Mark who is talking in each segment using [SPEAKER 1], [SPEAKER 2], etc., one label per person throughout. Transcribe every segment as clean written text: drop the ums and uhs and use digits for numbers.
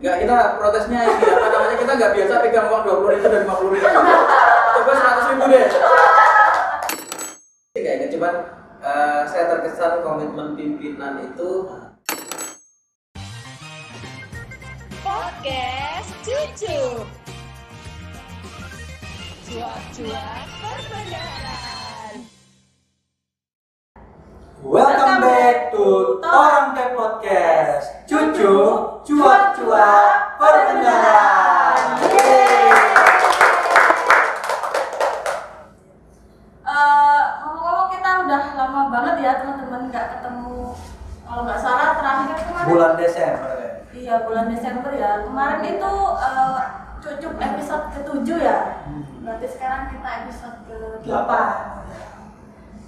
[SPEAKER 1] Enggak, kita protesnya ini apa namanya, kita nggak biasa pegang uang 20.000 dan 50.000. Coba 100.000 deh. Kayaknya cuman saya terkesan komitmen pimpinan itu.
[SPEAKER 2] Podcast Cucu. Cuak-cuak perbendaharaan.
[SPEAKER 3] Welcome back to Torang Teh Podcast. Cucu, cuak-cuak, perbendaharaan.
[SPEAKER 4] Ngomong-ngomong kita udah lama banget ya teman-teman nggak ketemu. Kalau nggak salah terakhir kemarin.
[SPEAKER 3] Bulan Desember.
[SPEAKER 4] Iya, bulan Desember ya. Kemarin itu Cucup episode ke-7 ya. Berarti sekarang kita episode ke-8.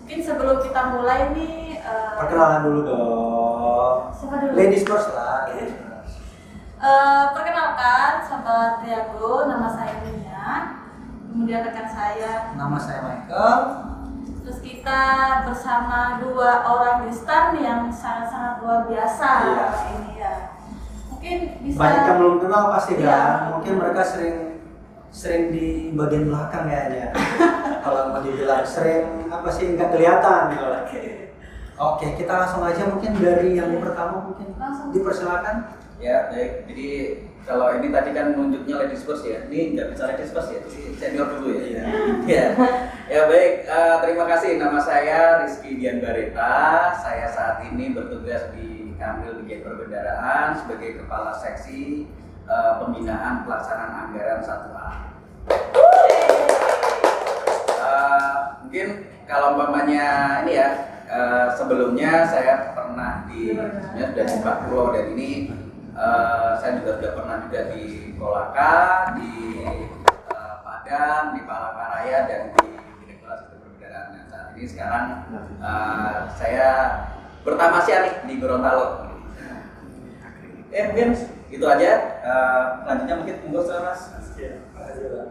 [SPEAKER 4] Mungkin sebelum kita mulai nih
[SPEAKER 3] Perkenalan dulu dong.
[SPEAKER 4] siapa dulu?
[SPEAKER 3] Ladies first lah.
[SPEAKER 4] Perkenalkan sahabat Triago, nama saya Nia. Kemudian rekan saya.
[SPEAKER 3] Nama saya Michael.
[SPEAKER 4] Terus kita bersama dua orang gestar nih yang sangat-sangat luar biasa.
[SPEAKER 3] Iya.
[SPEAKER 4] Ini ya. Mungkin bisa.
[SPEAKER 3] Banyak yang belum kenal pasti
[SPEAKER 4] Iya.
[SPEAKER 3] kan. Mungkin mereka sering di bagian belakang kayaknya. Kalau mau dibilang sering apa sih nggak kelihatan gitu. Oke, kita langsung aja mungkin dari yang pertama mungkin
[SPEAKER 4] Langsung.
[SPEAKER 3] dipersilakan.
[SPEAKER 1] Ya, baik. Jadi kalau ini tadi kan nunjuknya ladies first ya. Ini nggak bisa ladies first ya. Jadi senior dulu ya.
[SPEAKER 3] Iya.
[SPEAKER 1] Ya. Ya baik. Terima kasih. Nama saya Rizky Dian Bareta. Saya saat ini bertugas di Kanwil Bikin Perbendaharaan sebagai Kepala Seksi Pembinaan Pelaksanaan Anggaran 1A. Mungkin kalau umpamanya ini ya, sebelumnya saya pernah sebenarnya sudah di Pak Pulau, dan ini saya juga sudah pernah juga di Kolaka, di Padang, di Palangkaraya, dan di Direktorat Sistem Perbendaharaan. Nah, saat ini sekarang saya bertamasya nih di Gorontalo. Mungkin gitu aja. Selanjutnya mungkin tunggu Mas.
[SPEAKER 5] Ya, makasih Pak.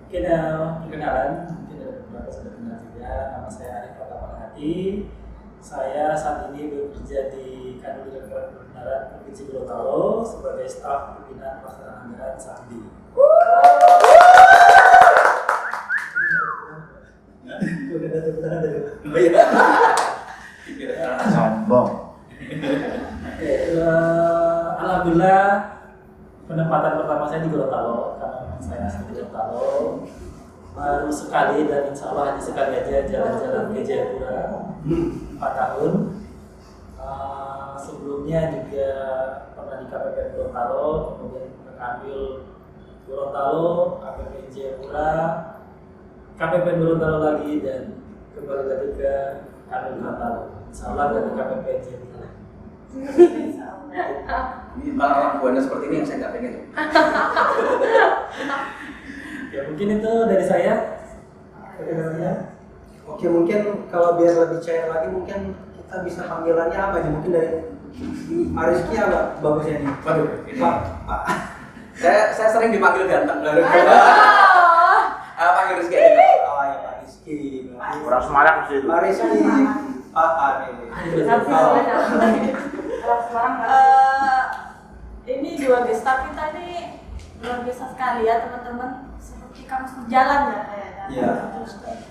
[SPEAKER 5] Mungkin perkenalan, mungkin ada beberapa sudah kenal juga. Nama saya Arif Pratama. Saya saat ini bekerja di Kanwil Direktorat Perbendaharaan Provinsi Gorontalo sebagai staf pembinaan pelaksanaan anggaran SAPDI. Udah ada tepuk tangan dari
[SPEAKER 3] Sombong.
[SPEAKER 5] Oke, alhamdulillah penempatan pertama saya di Gorontalo karena memang saya asli Gorontalo. Baru sekali dan insya Allah hanya sekali aja jalan-jalan ke Jayapura 4 tahun. Sebelumnya juga pernah di KPPN Gorontalo, kemudian ke Kanwil Gorontalo, KPPN Jayapura, KPPN Gorontalo lagi, dan kembali lagi ke Kanwil Gorontalo. Insya Allah dari KPPN Jayapura.
[SPEAKER 1] Ini malah orang buahnya seperti ini yang saya nggak pengen.
[SPEAKER 5] Ya mungkin itu dari saya. Perkenalannya.
[SPEAKER 3] Oke, mungkin kalau biar lebih cair lagi mungkin kita bisa panggilannya apa nih? Mungkin dari Rizky apa bagusnya nih?
[SPEAKER 1] Waduh, ini.
[SPEAKER 3] Pak.
[SPEAKER 1] Saya sering dipanggil ganteng. Panggil Rizky aja.
[SPEAKER 3] Oh ya Pak Rizky.
[SPEAKER 6] Orang Semarang sih itu.
[SPEAKER 3] Pak Rizky. Pak Ari.
[SPEAKER 4] Ini dua gestar kita ini luar biasa sekali ya teman-teman, seperti kamus berjalan ya kayaknya.
[SPEAKER 3] Iya, betul sekali.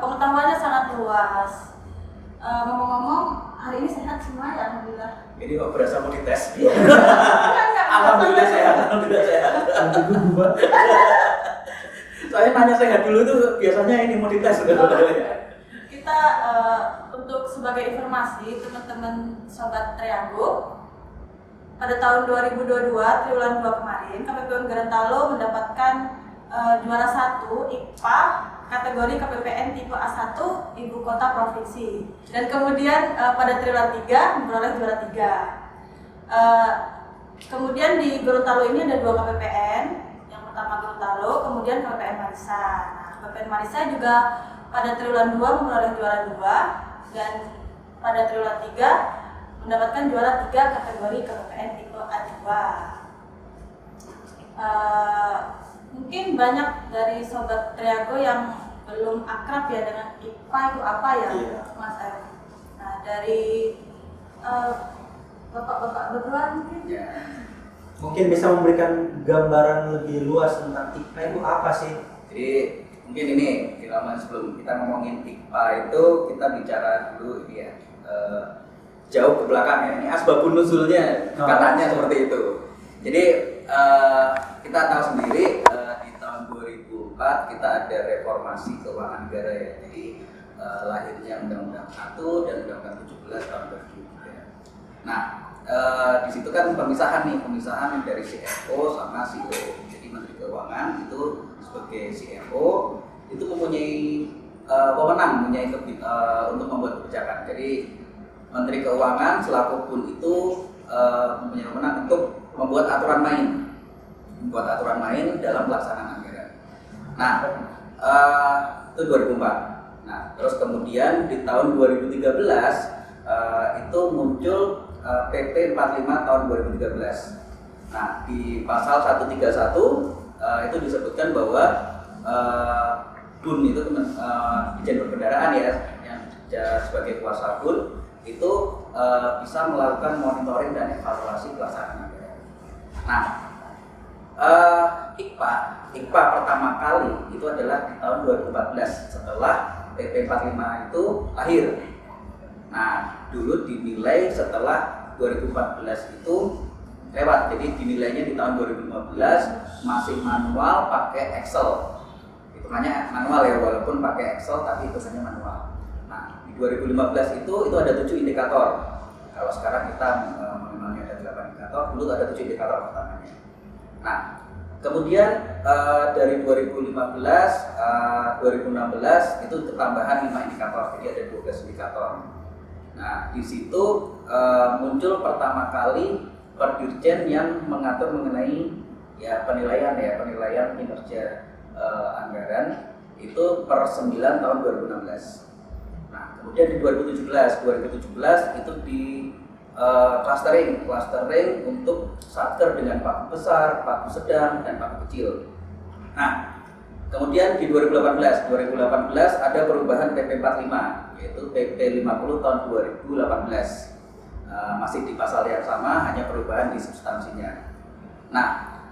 [SPEAKER 4] Pengetahuannya sangat luas. Ngomong-ngomong, hari ini sehat semua ya, alhamdulillah.
[SPEAKER 1] Ini kok berasa mau dites?
[SPEAKER 4] Enggak,
[SPEAKER 1] Alhamdulillah sehat, alhamdulillah sehat. Saya nanya sehat dulu tuh biasanya ini mau dites.
[SPEAKER 4] Kita untuk sebagai informasi teman-teman sobat Triago, pada tahun 2022 triwulan 2 kemarin KPPN Gorontalo mendapatkan juara 1 IPA kategori KPPN tipe A1 Ibu Kota Provinsi, dan kemudian pada triwulan 3 memperoleh juara 3. Kemudian di Gorontalo ini ada 2 KPPN, yang pertama Gorontalo, kemudian KPPN Marissa. Nah, KPPN Marissa juga pada triwulan 2 memperoleh juara 2, dan pada triwulan 3 mendapatkan juara 3 kategori KPPN tipe A2. Mungkin banyak dari sobat Triago yang belum akrab ya dengan IPA itu apa ya,
[SPEAKER 3] Iya.
[SPEAKER 4] Mas Arif. Nah, dari bapak-bapak berdua mungkin.
[SPEAKER 1] Ya.
[SPEAKER 3] Mungkin bisa memberikan gambaran lebih luas tentang IKPA itu apa sih?
[SPEAKER 1] Jadi mungkin ini sebelum kita ngomongin IKPA itu kita bicara dulu ini ya, jauh ke belakang ya. Ini asbabun nuzulnya katanya seperti itu. Jadi kita tahu sendiri di tahun 2004 kita ada reformasi keuangan negara ya. Jadi lahirnya Undang-Undang 1 dan Undang-Undang 17 tahun 2003. Nah, di situ kan pemisahan dari CFO sama CEO. Jadi Menteri Keuangan itu sebagai CFO itu mempunyai wewenang untuk membuat kebijakan. Jadi Menteri Keuangan selaku pun itu mempunyai wewenang untuk membuat aturan main dalam pelaksanaan anggaran. Nah, itu 2004. Nah, terus kemudian di tahun 2013 itu muncul PP 45 tahun 2013. Nah, di pasal 131 itu disebutkan bahwa BUN itu Ditjen Perbendaharaan ya, yang sebagai kuasa BUN itu bisa melakukan monitoring dan evaluasi pelaksanaan anggaran. Nah, IKPA pertama kali itu adalah di tahun 2014 setelah PP 45 itu lahir. Nah, dulu dinilai setelah 2014 itu lewat, jadi dinilainya di tahun 2015 masih manual pakai Excel. Hitungannya manual ya, walaupun pakai Excel tapi hitungannya manual. Nah, di 2015 itu ada 7 indikator. Kalau sekarang kita mengenalnya ada 8 indikator, dulu ada 7 indikator pertamanya. Nah, kemudian dari 2015, 2016 itu tambahan 5 indikator, jadi ada 12 indikator. Nah, di situ muncul pertama kali Perdirjen yang mengatur mengenai penilaian kinerja anggaran itu per 9 tahun 2016. Nah, kemudian di 2017 itu di clustering untuk satker dengan paku besar, paku sedang, dan paku kecil. Nah, kemudian di 2018 ada perubahan PP 45, yaitu PP 50 tahun 2018. Masih di pasal yang sama, hanya perubahan di substansinya. Nah,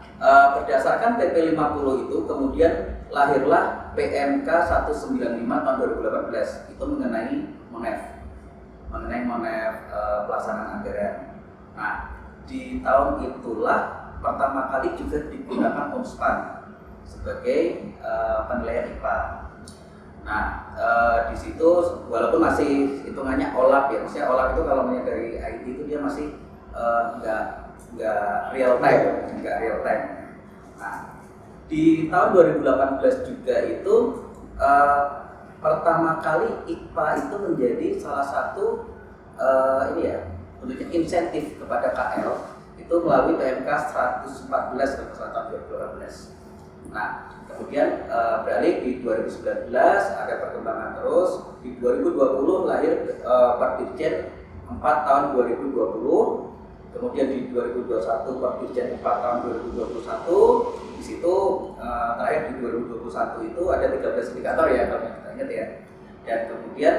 [SPEAKER 1] berdasarkan PP 50 itu kemudian lahirlah PMK 195 tahun 2018 itu mengenai MONEF pelaksanaan anggaran. Nah, di tahun itulah pertama kali juga digunakan OMSPAN sebagai penilaian IKPA. Nah, di situ walaupun masih hitungannya OLAP ya, maksudnya OLAP itu kalau dari IT itu dia masih nggak real time. Nah, di tahun 2018 juga itu pertama kali IKPA itu menjadi salah satu bentuknya insentif kepada KL itu melalui PMK 114 tahun 2018. Nah, kemudian beralih di 2019 ada perkembangan terus. Di 2020 lahir Perdirjen 4 tahun 2020. Kemudian di 2021 Perdirjen 4 tahun 2021. Di situ terakhir di 2021 itu ada 13 indikator ya kalau kita ingat ya. Dan kemudian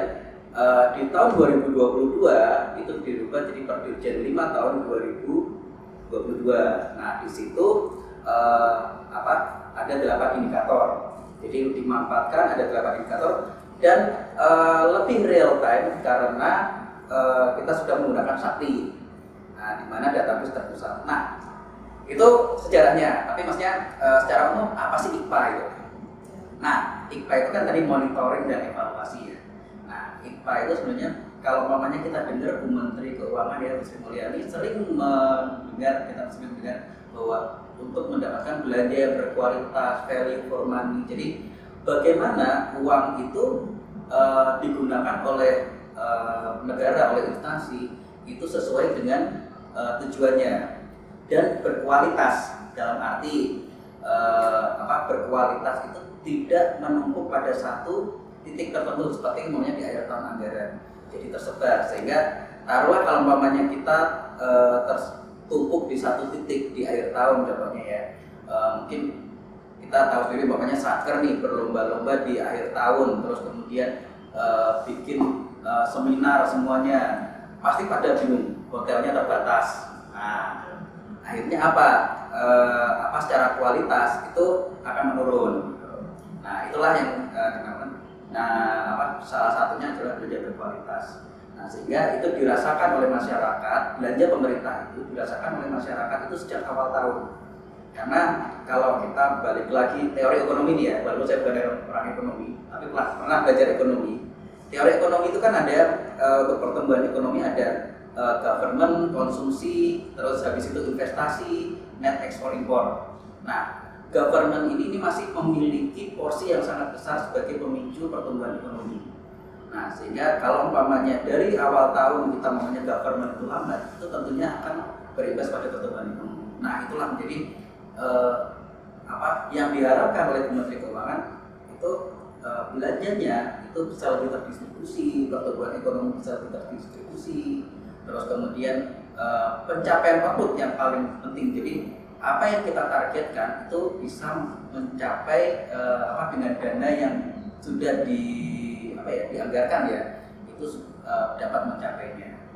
[SPEAKER 1] di tahun 2022 itu dirubah jadi Perdirjen 5 tahun 2022. Nah, di situ ada 8 indikator. Jadi dimanfaatkan ada 8 indikator dan lebih real time karena kita sudah menggunakan Sakti. Nah, di mana database terpusat. Nah, itu sejarahnya. Tapi maksudnya secara umum apa sih IKPA itu? Nah, IKPA itu kan tadi monitoring dan evaluasi ya. Nah, IKPA itu sebenarnya kalau umpamanya kita dengar Bu Menteri Keuangan ya, Bu Sri Mulyani sering mendengar bahwa untuk mendapatkan belanja yang berkualitas, value for money. Jadi bagaimana uang itu digunakan oleh negara, oleh instansi itu sesuai dengan tujuannya dan berkualitas, dalam arti berkualitas itu tidak menumpuk pada satu titik tertentu seperti umumnya di akhir tahun anggaran. Jadi tersebar sehingga taruhlah kalau umpamanya kita tertumpuk di satu titik di akhir tahun contohnya ya, mungkin kita tahu sendiri umpamanya satker nih berlomba-lomba di akhir tahun terus kemudian bikin seminar semuanya, pasti pada bingung, hotelnya terbatas. Nah akhirnya apa secara kualitas itu akan menurun. Nah itulah yang salah satunya adalah belanja berkualitas. Nah sehingga itu dirasakan oleh masyarakat, belanja pemerintah itu dirasakan oleh masyarakat itu sejak awal tahun. Karena kalau kita balik lagi teori ekonomi nih ya, walaupun saya bukan orang ekonomi, tapi pernah belajar ekonomi. Teori ekonomi itu kan ada untuk pertumbuhan ekonomi ada government, konsumsi, terus habis itu investasi, net ekspor impor. Nah, government ini masih memiliki porsi yang sangat besar sebagai pemicu pertumbuhan ekonomi. Nah, sehingga kalau umpamanya dari awal tahun kita namanya government itu lambat, itu tentunya akan berimbas pada pertumbuhan ekonomi. Nah, itulah menjadi yang diharapkan oleh Kementerian Keuangan itu belanjanya itu bisa lebih terdistribusi, pertumbuhan ekonomi bisa lebih terdistribusi, terus kemudian pencapaian output yang paling penting. Jadi apa yang kita targetkan itu bisa mencapai dengan dana yang sudah dianggarkan ya, itu dapat mencapainya.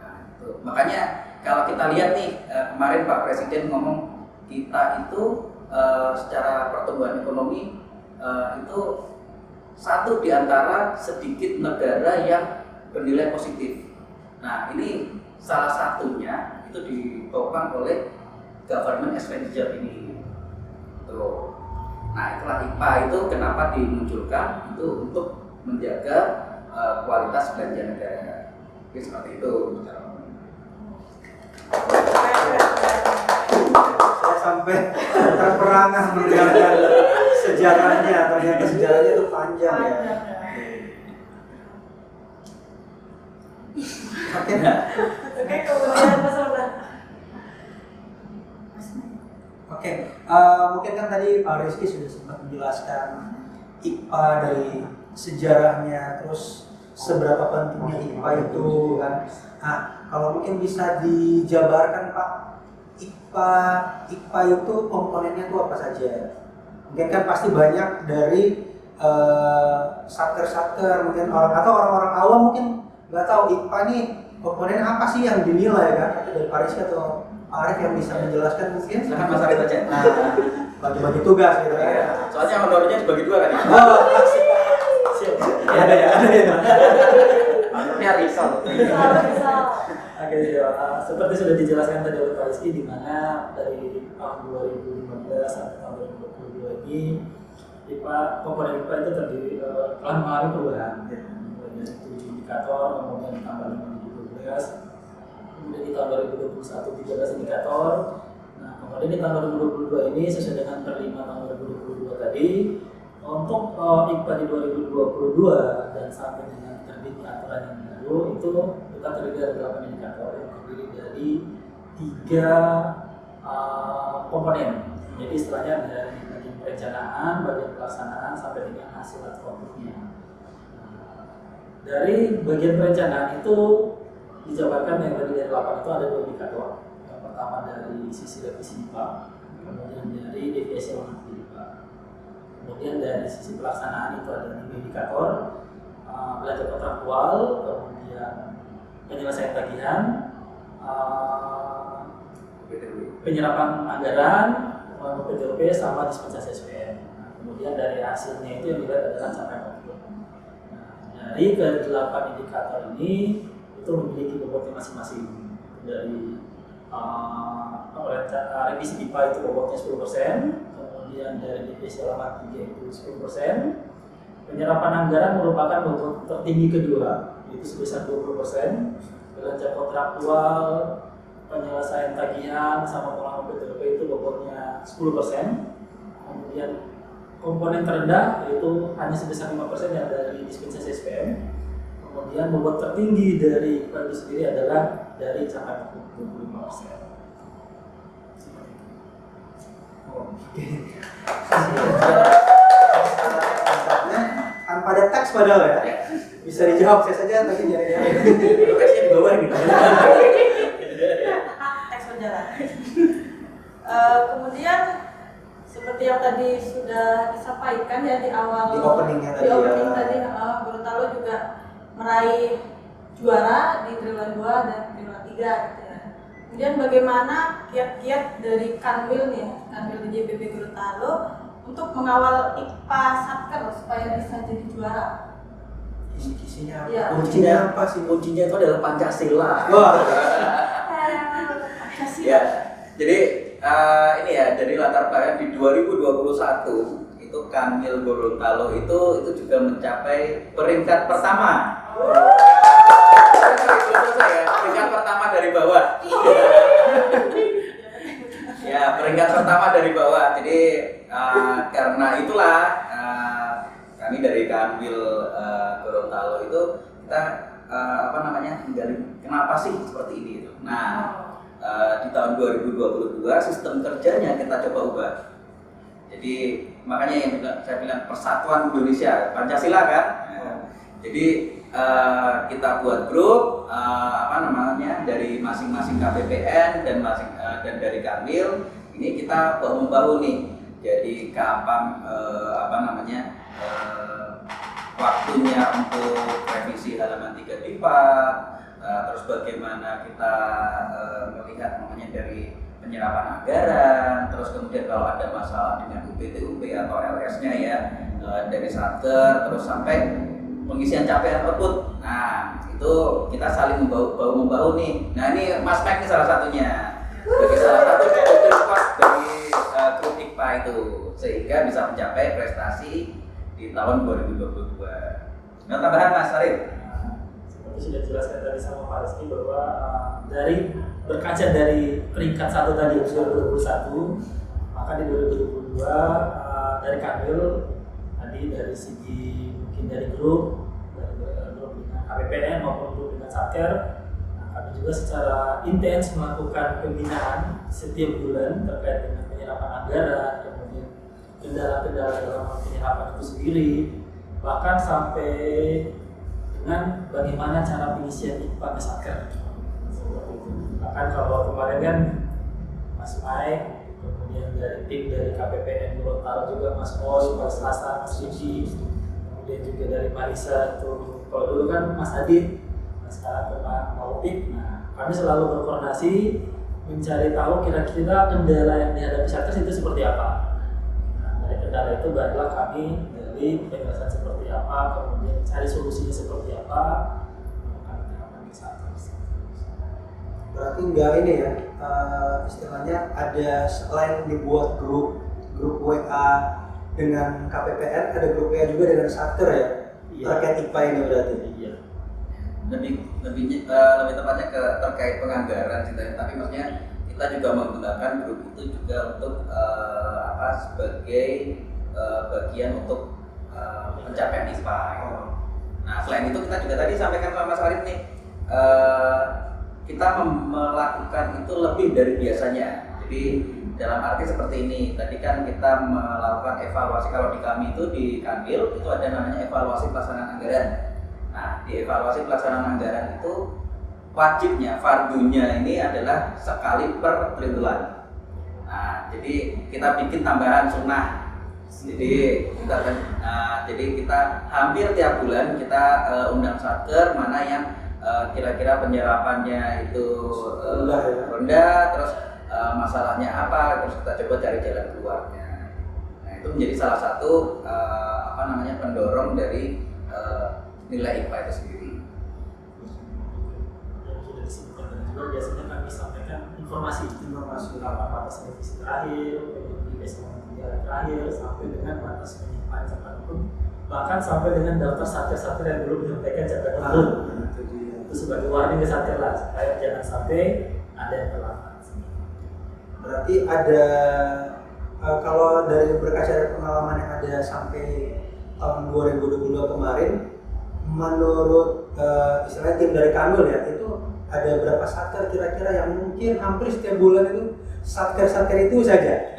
[SPEAKER 1] Nah, itu. Makanya kalau kita lihat nih kemarin Pak Presiden ngomong kita itu secara pertumbuhan ekonomi itu satu di antara sedikit negara yang bernilai positif. Nah ini salah satunya itu ditopang oleh government expenditure ini. Tuh. Nah itulah IPA itu kenapa dimunculkan itu untuk menjaga kualitas belanja negara. Jadi seperti itu.
[SPEAKER 3] Saya sampai terperangah mendengarkan sejarahnya, ternyata sejarahnya itu panjang ya.
[SPEAKER 4] Oke, kemudian Mas Roda.
[SPEAKER 3] Oke, mungkin kan tadi Pak Rizky sudah sempat menjelaskan IPA dari sejarahnya, terus seberapa pentingnya IPA itu kan. Nah, kalau mungkin bisa dijabarkan Pak, IPA itu komponennya itu apa saja? Mungkin kan pasti banyak dari satker-satker, mungkin orang-orang awam mungkin nggak tahu IPA nih komponennya apa sih yang dinilai kan? Dari Pak Rizky atau Pak Arif yang bisa menjelaskan mungkin.
[SPEAKER 1] Silakan Mas Arif aja.
[SPEAKER 3] Nah, bagi-bagi tugas gitu kan.
[SPEAKER 1] Iya. Soalnya honornya dibagi dua kan ya.
[SPEAKER 3] Oh, ada ya.
[SPEAKER 1] Honornya risal.
[SPEAKER 5] Oke, seperti sudah dijelaskan tadi oleh Pak Rizky, di mana dari tahun 2015 sampai tahun 2022 ini IPA, komponen IPA itu telah mengalami perubahan. Dari 7 indikator, kemudian ditambah 5 menjadi 12, kemudian di tahun 2021 13 indikator. Nah, kemudian di tahun 2022 ini sesuai dengan per 5 tahun 2022 tadi, untuk IPA di 2022 dan sampai dengan terbitnya aturan yang baru itu kita terdiri dari 8 indikator yang terdiri dari 3 komponen. Jadi istilahnya dari bagian perencanaan, bagian pelaksanaan sampai dengan hasil atau outputnya. Dari bagian perencanaan itu dijabarkan yang tadi dari 8 itu ada 2 indikator. Yang pertama dari sisi revisi IPA, kemudian dari deviasi normatif IPA. Kemudian dari sisi pelaksanaan itu ada 3 indikator, belanja kontraktual, kemudian penyelesaian tagihan, penyerapan anggaran, PDOP sama dispensasi SPM. Nah, kemudian dari hasilnya itu yang dilihat adalah capaian output. Nah, dari ke-8 indikator ini itu memiliki bobotnya masing-masing. Dari revisi IPA itu bobotnya 10%, kemudian dari divisi alamat 3 itu 10%. Penyerapan anggaran merupakan bobot tertinggi kedua, yaitu sebesar 20%. Belanja kontraktual, penyelesaian tagihan sama pengalaman PDOP itu bobotnya 10%. Kemudian komponen terendah yaitu hanya sebesar 5% yang dari dispensasi SPM. Kemudian bobot tertinggi dari IPA itu sendiri adalah dari capaian 25%.
[SPEAKER 3] Oke. Tanpa ada teks padahal ya. Bisa dijawab saya saja tapi nyari-nyari.
[SPEAKER 1] Teksnya di bawah gitu.
[SPEAKER 4] Teks berjalan. Kemudian seperti yang tadi sudah disampaikan ya di awal
[SPEAKER 3] Di openingnya tadi ya.
[SPEAKER 4] tadi Gorontalo juga meraih juara di triwulan 2 dan triwulan 3 gitu ya. Kemudian bagaimana kiat-kiat dari Kanwil nih, Kanwil DJPB Gorontalo untuk mengawal IPA Satker supaya bisa jadi juara.
[SPEAKER 3] Kisi-kisinya
[SPEAKER 4] Iya.
[SPEAKER 3] kuncinya apa sih?
[SPEAKER 1] Kuncinya itu adalah Pancasila.
[SPEAKER 3] Wah,
[SPEAKER 1] Ya, jadi ini ya, dari latar belakang di 2021 itu Kanwil Gorontalo itu juga mencapai peringkat pertama. Belum selesai ya, peringkat pertama dari bawah. Ya, peringkat pertama dari bawah. Jadi karena itulah kami dari Kanwil Gorontalo itu kita menggali kenapa sih seperti ini itu. Nah, di tahun 2022 sistem kerjanya kita coba ubah. Jadi makanya yang saya bilang Persatuan Indonesia Pancasila kan. Jadi kita buat grup dari masing-masing KPPN dan dari Kanwil ini kita bahu-membahu nih. Jadi kapan waktunya untuk revisi halaman 3 DIPA, terus bagaimana kita melihat dari penyerapan anggaran, terus kemudian kalau ada masalah dengan UPT-UP atau LS-nya ya dari Satker, terus sampai pengisian capaian output. Nah, itu kita saling membahu nih. Nah, ini Mas Mike ini salah satunya. Sebagai salah satu kos dari grup IKPA itu, sehingga bisa mencapai prestasi di tahun 2022. Nah, tambahan Mas Arif.
[SPEAKER 5] Seperti sudah dijelaskan tadi sama Pak Rizky bahwa dari berkaca dari peringkat 1 tadi 2021, maka di 2022 dari Kanwil tadi dari segi mungkin dari grup dengan KPPN maupun grup dengan Satker, kami juga secara intens melakukan pembinaan setiap bulan terkait dengan penyerapan anggaran, kemudian kendala-kendala dalam penyerapan itu sendiri, bahkan sampai dengan bagaimana cara pengisian IPA ke Satker. Bahkan kalau kemarin kan Mas Mike, kemudian dari tim dari KPPN Gorontalo juga Mas Oy, Mas Lasa, Mas Cici, kemudian juga dari Marisa itu, kalau dulu kan Mas Adit, sekarang ke Pak Maupik. Nah, kami selalu berkoordinasi mencari tahu kira-kira kendala yang dihadapi Satker itu seperti apa. Nah, dari kendala itu barulah kami dari penjelasan seperti apa, kemudian cari solusinya seperti apa, kami terapkan ke Satker.
[SPEAKER 3] berarti enggak ini ya, istilahnya ada selain dibuat grup WA dengan KPPN, ada grup WA juga dengan Satker ya, terkait IPA ini berarti.
[SPEAKER 5] Iya.
[SPEAKER 1] Lebih tepatnya terkait penganggaran sih, tapi maksudnya kita juga menggunakan grup itu juga untuk sebagai bagian untuk pencapaian ISPA. Nah, selain itu kita juga tadi sampaikan sama Mas Arif nih, kita melakukan itu lebih dari biasanya. Jadi dalam arti seperti ini, tadi kan kita melakukan evaluasi, kalau di kami itu di Kanwil itu ada namanya evaluasi pelaksanaan anggaran. Nah, di evaluasi pelaksanaan anggaran itu wajibnya, fardunya ini adalah sekali per triwulan. Nah, jadi kita bikin tambahan sunnah. Jadi kita hampir tiap bulan kita undang Satker mana yang kira-kira penyerapannya itu rendah, terus masalahnya apa, terus kita coba cari jalan keluarnya. Nah, itu menjadi salah satu pendorong dari nilai IPA itu sendiri.
[SPEAKER 5] Yang sudah disebutkan tadi juga biasanya kami sampaikan informasi apa batas revisi terakhir, penyidikan terakhir, sampai dengan batas penyimpanan catatan hukum, bahkan sampai dengan daftar Satker yang belum menyampaikan catatan hukum. Itu sebagai warning ke Satker lah, supaya jangan sampai ada yang terlambat.
[SPEAKER 3] Berarti ada kalau dari berkaca dari pengalaman yang ada sampai tahun 2022 kemarin, menurut istilahnya tim dari Kanwil ya, itu ada berapa Satker kira-kira yang mungkin hampir setiap bulan itu Satker itu saja.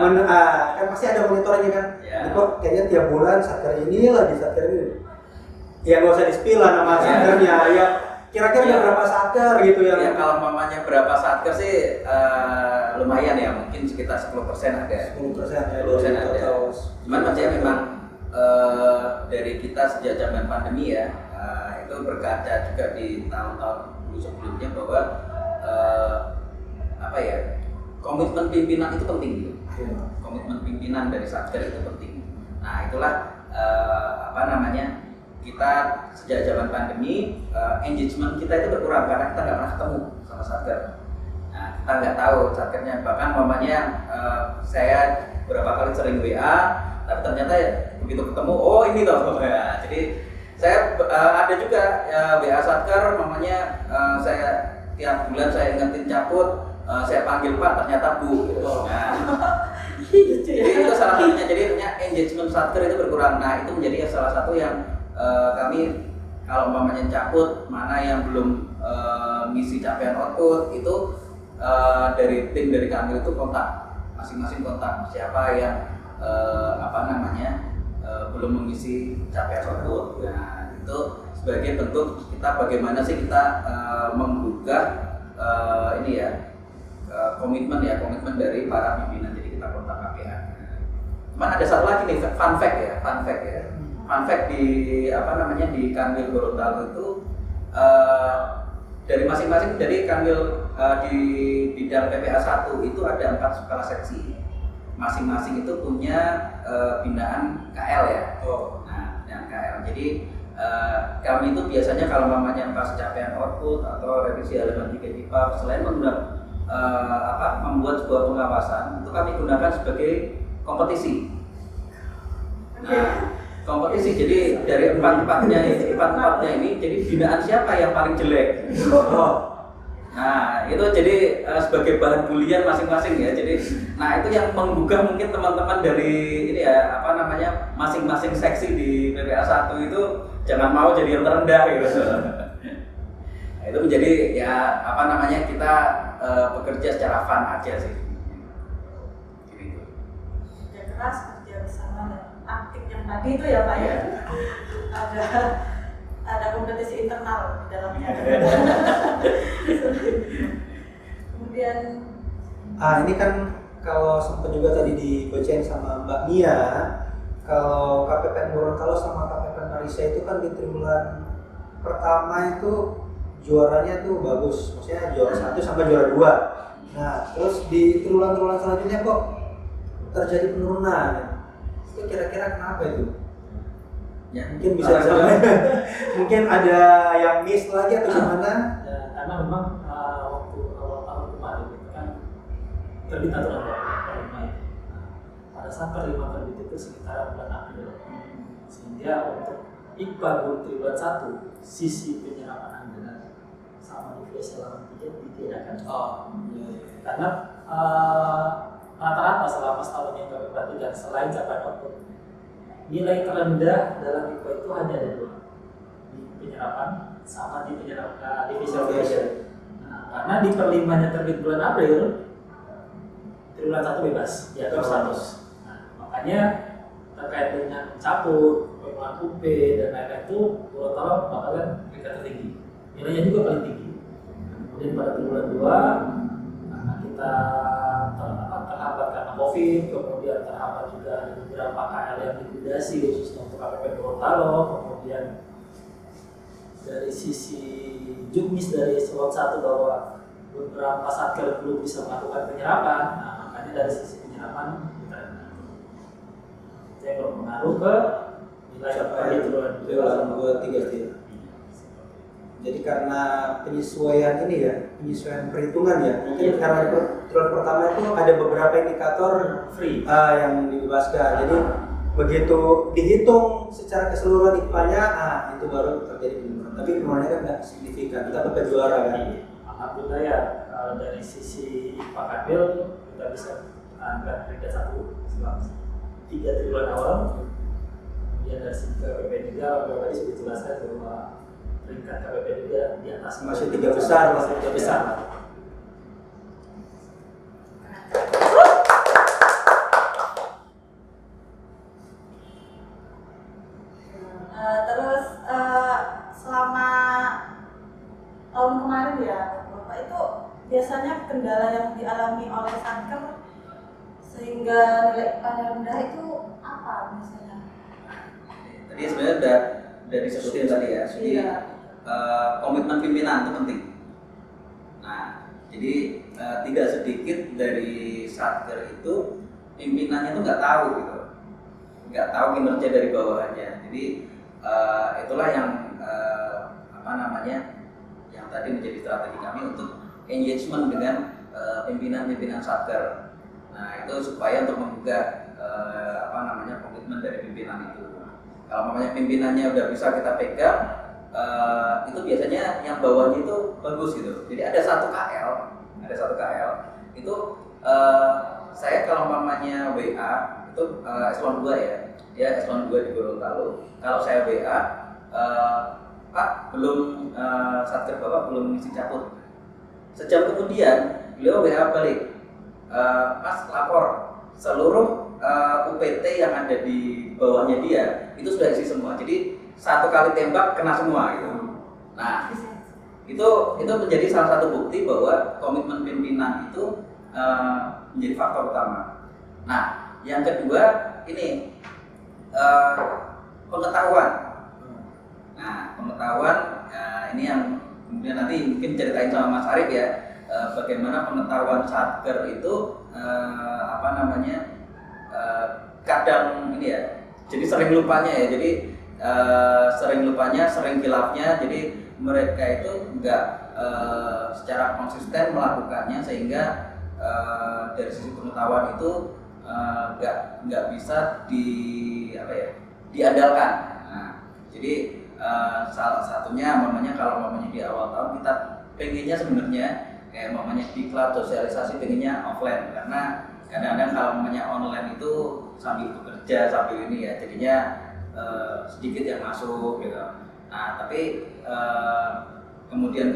[SPEAKER 3] Kan pasti ada monitoringnya kan.
[SPEAKER 1] Ya.
[SPEAKER 3] Kok kayaknya tiap bulan Satker ini lagi Satker ini. Ya nggak usah di-spill lah nama Satkernya. Ya kira-kira ada berapa Satker gitu yang.
[SPEAKER 1] Ya kalau mamanya berapa Satker sih lumayan ya, mungkin sekitar 10% ada.
[SPEAKER 3] 10% ya,
[SPEAKER 1] 10% ada. Cuman maksudnya memang dari kita sejak zaman pandemi ya, itu berkaca juga di tahun-tahun sebelumnya bahwa apa ya, komitmen pimpinan itu penting gitu.
[SPEAKER 3] Iya.
[SPEAKER 1] Komitmen pimpinan dari Satker itu penting. Nah itulah apa namanya, kita sejak zaman pandemi engagement kita itu berkurang karena kita nggak pernah ketemu sama Satker. Nah kita nggak tahu Satkernya, bahkan mamanya saya berapa kali sering WA, tapi ternyata ya begitu ketemu, oh ini toh. Ya, jadi saya ada juga WA Satker, mamanya saya tiap bulan saya ingetin cabut. Saya panggil Pak, ternyata Bu. Gitu. Nah, jadi itu salah satunya. Jadi engagement Satker itu berkurang. Nah itu menjadi salah satu yang kami kalau umpamanya cabut, mana yang belum ngisi capaian output itu dari tim dari kami itu kontak, masing-masing kontak siapa yang apa namanya belum mengisi capaian output. Nah itu sebagai bentuk kita bagaimana sih kita menggugah ini ya. Komitmen dari para pimpinan, jadi kita kontak KPA. Cuman ada satu lagi nih fun fact ya. Fun fact di apa namanya di Kanwil Gorontalo itu dari masing-masing dari Kanwil di bidang PPA 1 itu ada 4 skala seksi. Masing-masing itu punya binaan KL ya. Nah, binaan KL. Jadi kami itu biasanya kalau namanya pas capaian output atau revisi halaman 3 DIPA, selain menggunakan membuat sebuah pengawasan itu kami gunakan sebagai kompetisi. Nah, kompetisi jadi dari empat-empatnya ini jadi binaan siapa yang paling jelek. Nah itu jadi sebagai bahan bulian masing-masing ya. Jadi nah itu yang menggugah mungkin teman-teman dari ini ya apa namanya masing-masing seksi di PPA 1 itu jangan mau jadi yang terendah gitu. Nah, itu menjadi ya apa namanya kita bekerja secara fun aja sih. Gitu.
[SPEAKER 4] Kerja keras, kerja bersama dan aktif yang tadi itu ya Pak ya. Ada kompetisi internal di dalamnya. Kemudian
[SPEAKER 3] Ini kan kalau sempat juga tadi dibacain sama Mbak Mia, kalau KPPN Gorontalo sama KPPN Marisa itu kan di triwulan pertama itu juaranya tuh bagus, maksudnya juara 1 sampai juara 2. Nah, terus di triwulan-triwulan selanjutnya kok terjadi penurunan. Itu kira-kira kenapa itu?
[SPEAKER 1] Ya,
[SPEAKER 3] Mungkin bisa mungkin ada yang miss lagi atau gimana?
[SPEAKER 5] Ya, karena memang waktu awal tahun kemarin itu kan terbit aturan baru itu. Pada saat penerima terbit itu sekitar bulan April. Sehingga untuk IPA triwulan 1 sisi penyerapan anggaran sama di halaman 3 ditiadakan. Karena rata-rata selama setahun yang kami perhatikan selain capaian output, nilai terendah dalam IPA itu hanya ada 2, di penyerapan sama di penyerapan divisi operation. Nah, karena di perlimanya terbit bulan April, triwulan 1 bebas, diatur status. Nah, makanya terkait dengan cabut, pemenuhan UP dan lain-lain itu Gorontalo bakalan peringkat tertinggi. Nilainya juga paling tinggi. Kemudian pada triwulan 2 karena kita terhambat karena COVID, kemudian terhambat juga ada beberapa KL yang likuidasi khususnya untuk KPPN Gorontalo, kemudian dari sisi juknis dari slot 1 bahwa beberapa satker belum bisa melakukan penyerapan, nah makanya dari sisi penyerapan kita saya berpengaruh ke nilai
[SPEAKER 3] triwulan 2, 3. Jadi karena penyesuaian ini ya, penyesuaian perhitungan ya. Mungkin karena triwulan pertama itu ada beberapa indikator
[SPEAKER 5] free
[SPEAKER 3] yang dibebaskan. Jadi begitu dihitung secara keseluruhan IPA-nya, itu baru terjadi penurunan. Tapi penurunannya kan nggak signifikan. Kita dapat juara kan.
[SPEAKER 5] Alhamdulillah ya, dari sisi IPA Kanwil kita bisa angkat peringkat 1 selama 3 triwulan awal. Kemudian dari sisi KPP juga, tadi sudah dijelaskan bahwa peringkat KPP juga di atas
[SPEAKER 3] Masih 3 besar.
[SPEAKER 5] masih 3 besar.
[SPEAKER 4] terus selama tahun kemarin ya Bapak itu biasanya kendala yang dialami oleh satker sehingga nilai IPA rendah itu apa misalnya?
[SPEAKER 1] Tadi sebenarnya udah disebutin tadi ya. Jadi
[SPEAKER 4] Iya.
[SPEAKER 1] komitmen pimpinan itu penting. Nah, Jadi tidak sedikit dari satker itu pimpinannya tuh nggak tahu gitu, nggak tahu kinerja dari bawahannya. Jadi itulah yang yang tadi menjadi strategi kami untuk engagement dengan pimpinan-pimpinan satker. Nah itu supaya untuk menggugah komitmen dari pimpinan itu. Kalau namanya pimpinannya udah bisa kita pegang, itu biasanya yang bawahnya itu bagus gitu. Jadi ada satu KL itu saya kalau mamanya WA itu eselon 2 ya, dia eselon 2 di Gorontalo. Kalau saya WA, Pak belum satker Bapak belum ngisi cabut. Sejam kemudian beliau WA balik, Mas lapor seluruh UPT yang ada di bawahnya dia itu sudah isi semua. Jadi satu kali tembak kena semua gitu. Nah itu menjadi salah satu bukti bahwa komitmen pimpinan itu menjadi faktor utama. Nah yang kedua ini pengetahuan. Nah pengetahuan ini yang kemudian nanti mungkin ceritain sama Mas Arif ya, bagaimana pengetahuan satker itu kadang ini ya, jadi sering lupanya ya, jadi sering khilafnya, jadi mereka itu nggak secara konsisten melakukannya sehingga dari sisi pengetahuan itu nggak bisa diandalkan. Nah, jadi salah satunya kalau di awal tahun kita pengennya sebenarnya kayak diklat sosialisasi pengennya offline, karena kadang-kadang kalau online itu sambil bekerja sambil ini ya, jadinya sedikit yang masuk gitu. Nah tapi kemudian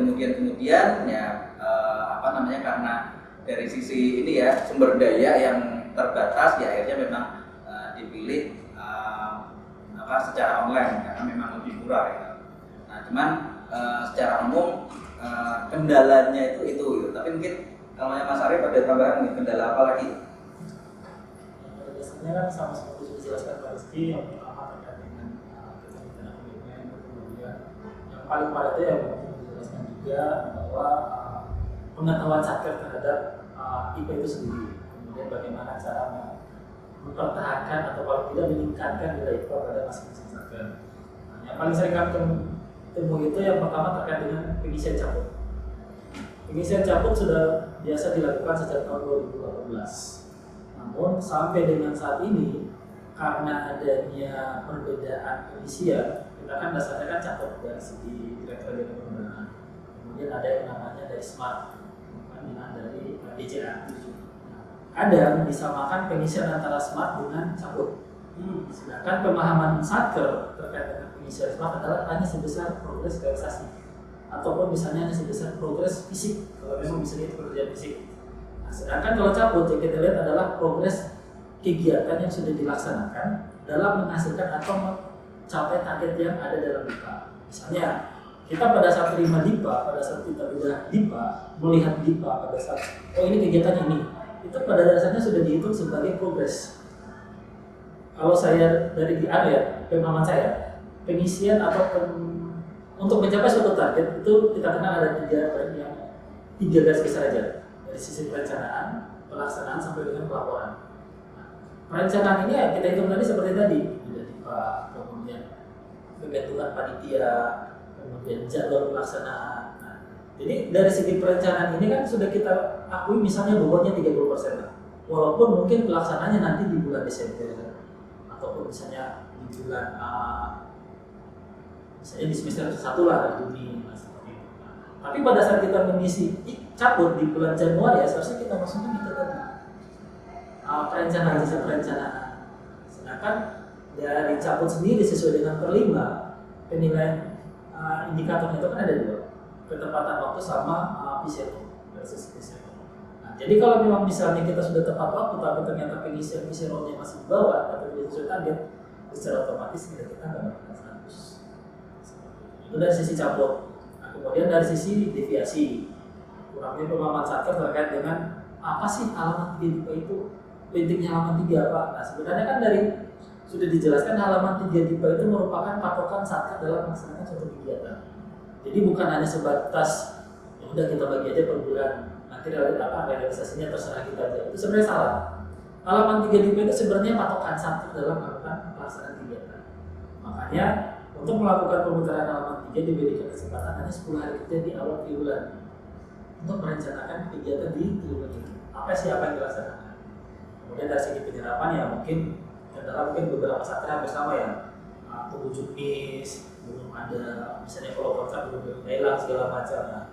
[SPEAKER 1] ya karena dari sisi ini ya sumber daya yang terbatas ya akhirnya memang dipilih secara online karena memang lebih murah gitu. Nah cuman secara umum kendalanya itu gitu. Tapi mungkin kalau Mas Arif ada tambahan kendala apa lagi?
[SPEAKER 5] Biasanya kan sama seperti sudah dijelaskan Pak Rizky, yang pertama terkait dengan keterlibatan komitmen, kemudian yang paling pada itu yang mungkin dijelaskan juga bahwa pengetahuan satker terhadap IP itu sendiri, kemudian bagaimana cara mempertahankan atau paling tidak meningkatkan nilai IP pada masing-masing satker. Nah, yang paling sering kami temui itu yang pertama terkait dengan pengisian cabut. Pengisian cabut sudah biasa dilakukan sejak tahun 2018. Namun sampai dengan saat ini karena adanya perbedaan pengisian, kita kan dasarnya kan cabut dari segi direktur jenderal pemerintahan. Kemudian ada yang namanya dari smart, dengan dari DJA. Ada disamakan pengisian antara smart dengan cabut. Sedangkan pemahaman satker terkait dengan pengisian smart adalah hanya sebesar progres realisasi, ataupun misalnya hanya sebesar progres fisik kalau memang bisa itu pekerjaan fisik. Nah, sedangkan kalau cabut yang kita lihat adalah progres kegiatan yang sudah dilaksanakan dalam menghasilkan atau mencapai target yang ada dalam DIPA. Misalnya kita pada saat terima DIPA, pada saat kita sudah DIPA, melihat DIPA pada saat ini kegiatan ini, itu pada dasarnya sudah dihitung sebagai progres. Kalau saya dari pemahaman saya, pengisian atau untuk mencapai suatu target itu kita kenal ada tiga garis besar aja, dari sisi perencanaan, pelaksanaan sampai dengan pelaporan. Nah, perencanaan ini ya kita hitung tadi seperti tadi, kemudian pembentukan panitia, kemudian jadwal pelaksanaan. Nah, jadi dari segi perencanaan ini kan sudah kita akui misalnya bobotnya 30% lah. Walaupun mungkin pelaksanaannya nanti di bulan Desember ataupun misalnya di bulan misalnya di semester 1 lah, Juni seperti itu. Tapi pada saat kita mengisi cabut di bulan Januari ya seharusnya kita masukkan itu tadi perencanaan. Sedangkan dari cabut sendiri sesuai dengan per 5 penilaian indikatornya itu kan ada 2, ketepatan waktu sama PCO versus PCO. Nah, jadi kalau memang misalnya kita sudah tepat waktu tapi ternyata pengisian PCO-nya masih di bawah atau tidak sesuai target, secara otomatis kita nggak mendapatkan status. Itu dari sisi cabut. Nah, kemudian dari sisi deviasi, kurangnya pemahaman satker terkait dengan apa sih halaman 3 DIPA itu, pentingnya halaman 3 apa? Nah sebenarnya kan dari sudah dijelaskan halaman 3 DIPA itu merupakan patokan satker dalam melaksanakan suatu kegiatan. Jadi bukan hanya sebatas ya udah kita bagi aja per bulan. Nah nanti realisasinya terserah kita aja. Itu sebenarnya salah. Halaman 3 DP itu sebenarnya patokan satu dalam melakukan pelaksanaan kegiatan. Makanya untuk melakukan pemutaran halaman 3 diberikan kesempatan hanya 10 hari kerja di awal triwulan untuk merencanakan kegiatan di triwulan ini. Apa yang dilaksanakan? Kemudian dari segi penyerapan ya mungkin beberapa satra bersama ya, pengunjung mis, belum ada misalnya kalau kontrak belum lelang segala macam. Nah,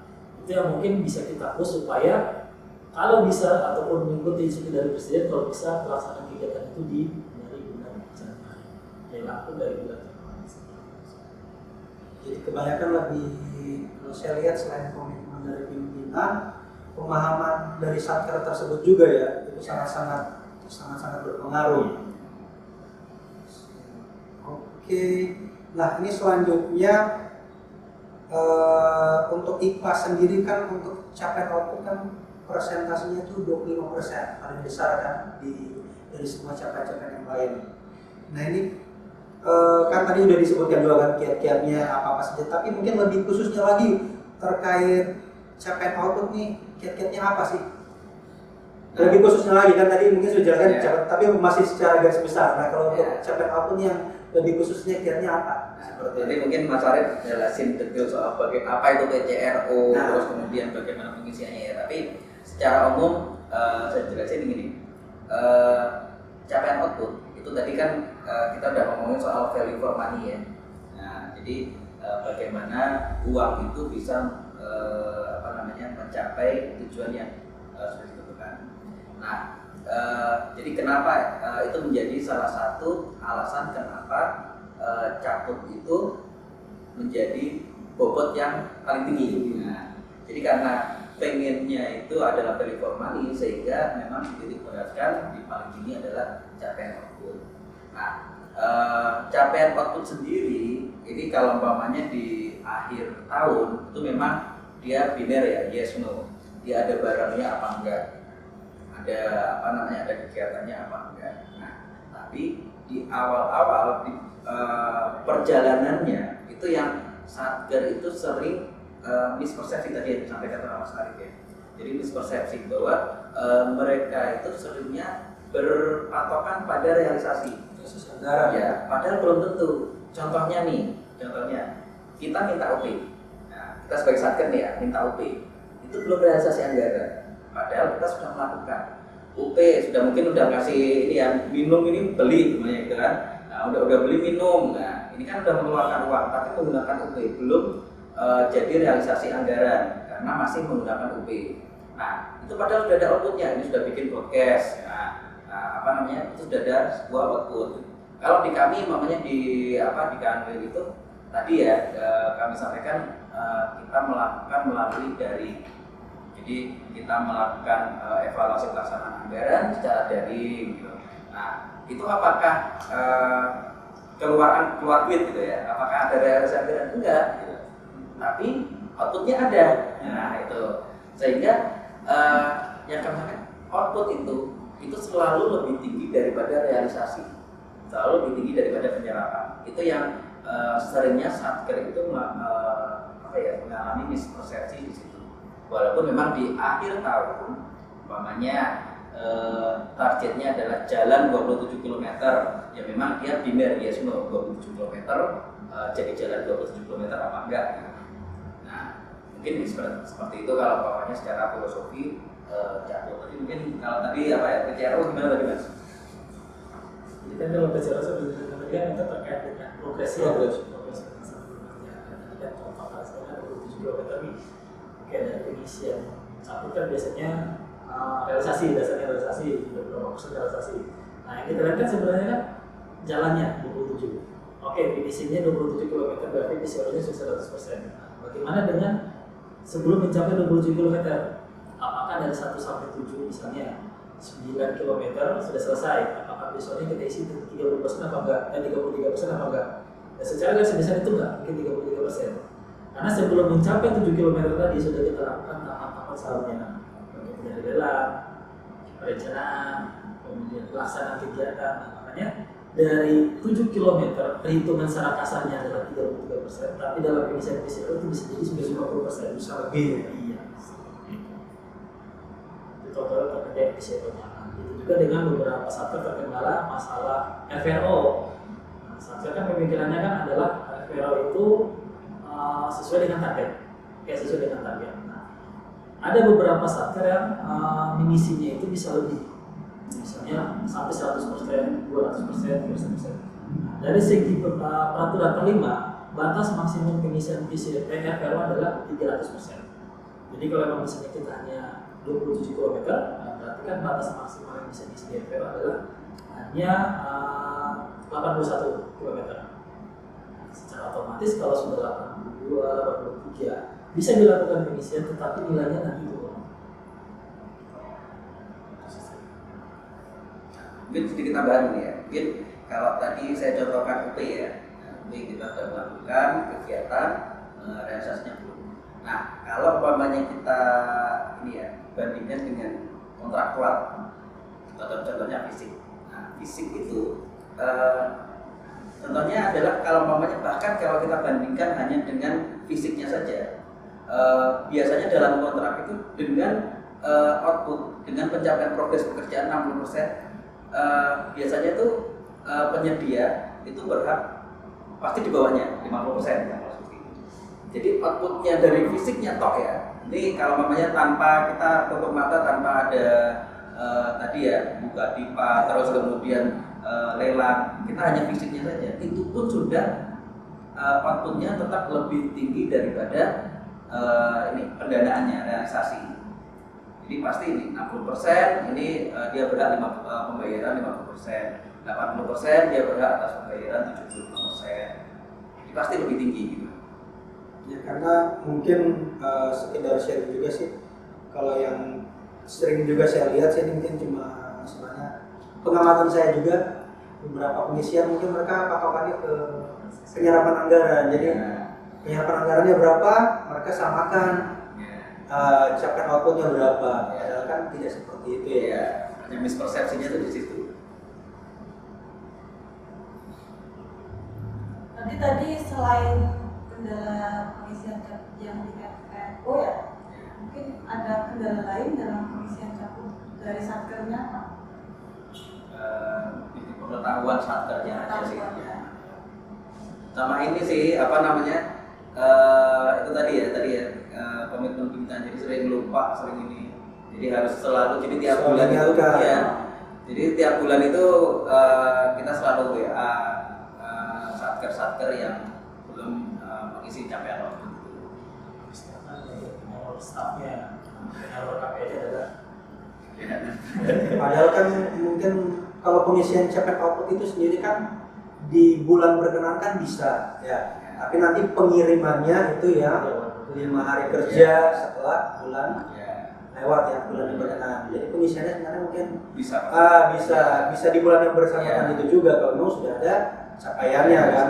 [SPEAKER 5] itu yang mungkin bisa kita push supaya kalau bisa ataupun mengikuti instruksi dari presiden, kalau bisa pelaksanaan kegiatan itu dari bulan Januari, lelang pun dari bulan Januari.
[SPEAKER 3] Jadi kebanyakan lebih, kalau saya lihat selain komitmen dari pimpinan, pemahaman dari satker tersebut juga ya, itu sangat-sangat berpengaruh. Oke, nah ini selanjutnya untuk IPA sendiri kan untuk capaian output kan persentasenya itu 25% paling besar kan dari semua capaian-capaian yang lain. Nah ini kan tadi udah disebutkan juga kan kiat-kiatnya apa saja, tapi mungkin lebih khususnya lagi terkait capaian output nih, kiat-kiatnya apa sih? Lebih khususnya lagi kan tadi mungkin sudah jelaskan, tapi masih secara garis besar. Nah kalau untuk capaian output yang lebih khususnya kiatnya apa?
[SPEAKER 1] Nanti mungkin Mas Arif jelasin detail soal apa itu PCRO, terus kemudian bagaimana pengisiannya ya. Tapi secara umum saya jelasin gini, capaian output itu tadi kan kita udah ngomongin soal value for money ya. Nah jadi bagaimana uang itu bisa mencapai tujuan yang sudah ditentukan. Nah jadi kenapa itu menjadi salah satu alasan kenapa caput itu menjadi bobot yang paling tinggi. Nah, jadi karena pengennya itu adalah value for money, sehingga memang dititikberatkan di paling tinggi adalah capaian output. Nah, capaian output sendiri ini kalau umpamanya di akhir tahun itu memang dia biner ya, yes no. Dia ada barangnya apa enggak, ada kegiatannya apa enggak. Nah, tapi di awal-awal perjalanannya itu yang satker itu sering mispersepsi tadi yang disampaikan oleh Mas Arif ya. Jadi mispersepsi bahwa mereka itu seringnya berpatokan pada realisasi. Ya, padahal belum tentu. Contohnya kita minta UP. Nah, kita sebagai satker nih ya minta UP. Itu belum realisasi anggaran. Padahal kita sudah melakukan UP, sudah kasih ini ya, minum ini beli semuanya gitu kan. Nah, udah beli minum. Nah, ini kan udah mengeluarkan uang tapi menggunakan UP, belum jadi realisasi anggaran karena masih menggunakan UP. Nah, itu padahal sudah ada outputnya. Ini sudah bikin podcast. Itu sudah ada sebuah output. Kalau di kami di Kanwil itu tadi ya kami sampaikan kita melakukan melalui daring. Jadi kita melakukan evaluasi pelaksanaan anggaran secara daring gitu. Nah, itu apakah keluar duit gitu ya? Apakah ada realisasi anggaran? Enggak gitu. Tapi outputnya ada. Nah, itu. Sehingga yang kami sampaikan output itu selalu lebih tinggi daripada realisasi. Selalu lebih tinggi daripada penyerapan. Itu yang seringnya satker itu mengalami mispersepsi di situ. Walaupun memang di akhir tahun umpamanya targetnya adalah jalan 27 km, ya memang dia biner ya semua 27 km jadi jalan 27 km apa enggak. Nah, mungkin seperti itu kalau umpamanya secara filosofi jatuh. Tapi mungkin kalau tadi PCRO gimana tadi Mas?
[SPEAKER 5] Jadi kan kalau PCRO sebenarnya itu terkait dengan progresi ya. Tadi kan contoh hasilnya 27 km nih. Oke, dari pengisian satu kan biasanya dasarnya realisasi, beberapa persen realisasi. Nah, yang kita lihat kan sebenarnya kan jalannya 27. Oke, finishingnya 27 km, berarti PCRO-nya sudah 100%. Nah, bagaimana dengan sebelum mencapai 27 km? Apakah dari 1 sampai 7 misalnya 9 km sudah selesai? Apakah PCRO-nya kita isi 30% apa enggak? 33% apa enggak? Dan secara garis besar itu enggak, mungkin 33%. Karena sebelum mencapai 7 km tadi sudah kita lakukan tahapan selanjutnya. Dari lelang, perencanaan, kemudian pelaksanaan kegiatan. Nah, makanya dari 7 km perhitungan secara kasarnya adalah 33%, tapi dalam pengisian PCRO itu bisa jadi sudah 50%, bisa lebih. Iya. tutorial terkait FVRO-nya. Itu juga dengan beberapa satker terkendala masalah FRO. Nah, satker kan pemikirannya kan adalah FRO itu sesuai dengan target, sesuai dengan target. Nah, ada beberapa satker yang mengisinya itu bisa lebih, misalnya sampai 100%, 200%, 300%. Dari segi peraturan kelima, batas maksimum pengisian FRO adalah 300%. Jadi kalau memang misalnya kita hanya 27 km, berarti kan batas maksimal yang bisa diisi FRO adalah hanya 81 km. Secara otomatis kalau sudah 82, 83 bisa dilakukan pengisian, tetapi nilainya nanti turun.
[SPEAKER 1] Mungkin sedikit tambahan nih ya. Mungkin kalau tadi saya contohkan UP ya, UP kita sudah melakukan kegiatan realisasinya belum. Nah, kalau umpamanya kita ini ya bandingkan dengan kontraktual, contohnya fisik. Nah, fisik itu contohnya adalah kalau umpamanya bahkan kalau kita bandingkan hanya dengan fisiknya saja, biasanya dalam kontrak itu dengan output, dengan pencapaian progres pekerjaan 60%, biasanya itu penyedia itu berhak pasti di bawahnya 50%. Jadi outputnya dari fisiknya tok ya. Ini kalau umpamanya tanpa kita tutup mata, tanpa ada tadi ya buka pipa, terus kemudian lelang, kita hanya fisiknya saja, itu pun sudah outputnya tetap lebih tinggi daripada ini pendanaannya, realisasi. Jadi pasti ini 60%, ini dia berhak pembayaran 50%, 80% dia berhak atas pembayaran 75%. Jadi pasti lebih tinggi gitu.
[SPEAKER 3] Ya karena mungkin sekedar sharing juga sih, kalau yang sering juga saya lihat sih mungkin cuma sebenarnya pengamatan saya juga beberapa pengisian mungkin mereka patokannya ke penyerapan anggaran. Jadi penyerapan anggarannya berapa, mereka samakan capaian outputnya berapa. Padahal kan tidak seperti itu ya.
[SPEAKER 1] Hanya mispersepsinya tuh di situ.
[SPEAKER 4] Nanti tadi selain kendala pengisian yang di FRO ya, mungkin ada kendala lain dalam pengisian caput dari satkernya Pak?
[SPEAKER 1] Pengetahuan satkernya aja sih. Sama ini sih apa namanya itu tadi ya komitmen kita, jadi sering lupa, sering ini, jadi harus selalu, jadi tiap bulan itu ya, jadi tiap bulan itu kita selalu WA satker yang belum mengisi capaian waktu itu.
[SPEAKER 5] Staffnya, kalau KPD adalah.
[SPEAKER 3] Padahal kan mungkin kalau pengisian capaian output itu sendiri kan di bulan berkenaan kan bisa ya. Tapi nanti pengirimannya itu ya 5 hari kerja setelah bulan lewat ya, bulan yang berkenaan. Jadi pengisiannya sebenarnya mungkin bisa di bulan yang bersamaan itu juga kalau memang sudah ada capaiannya kan.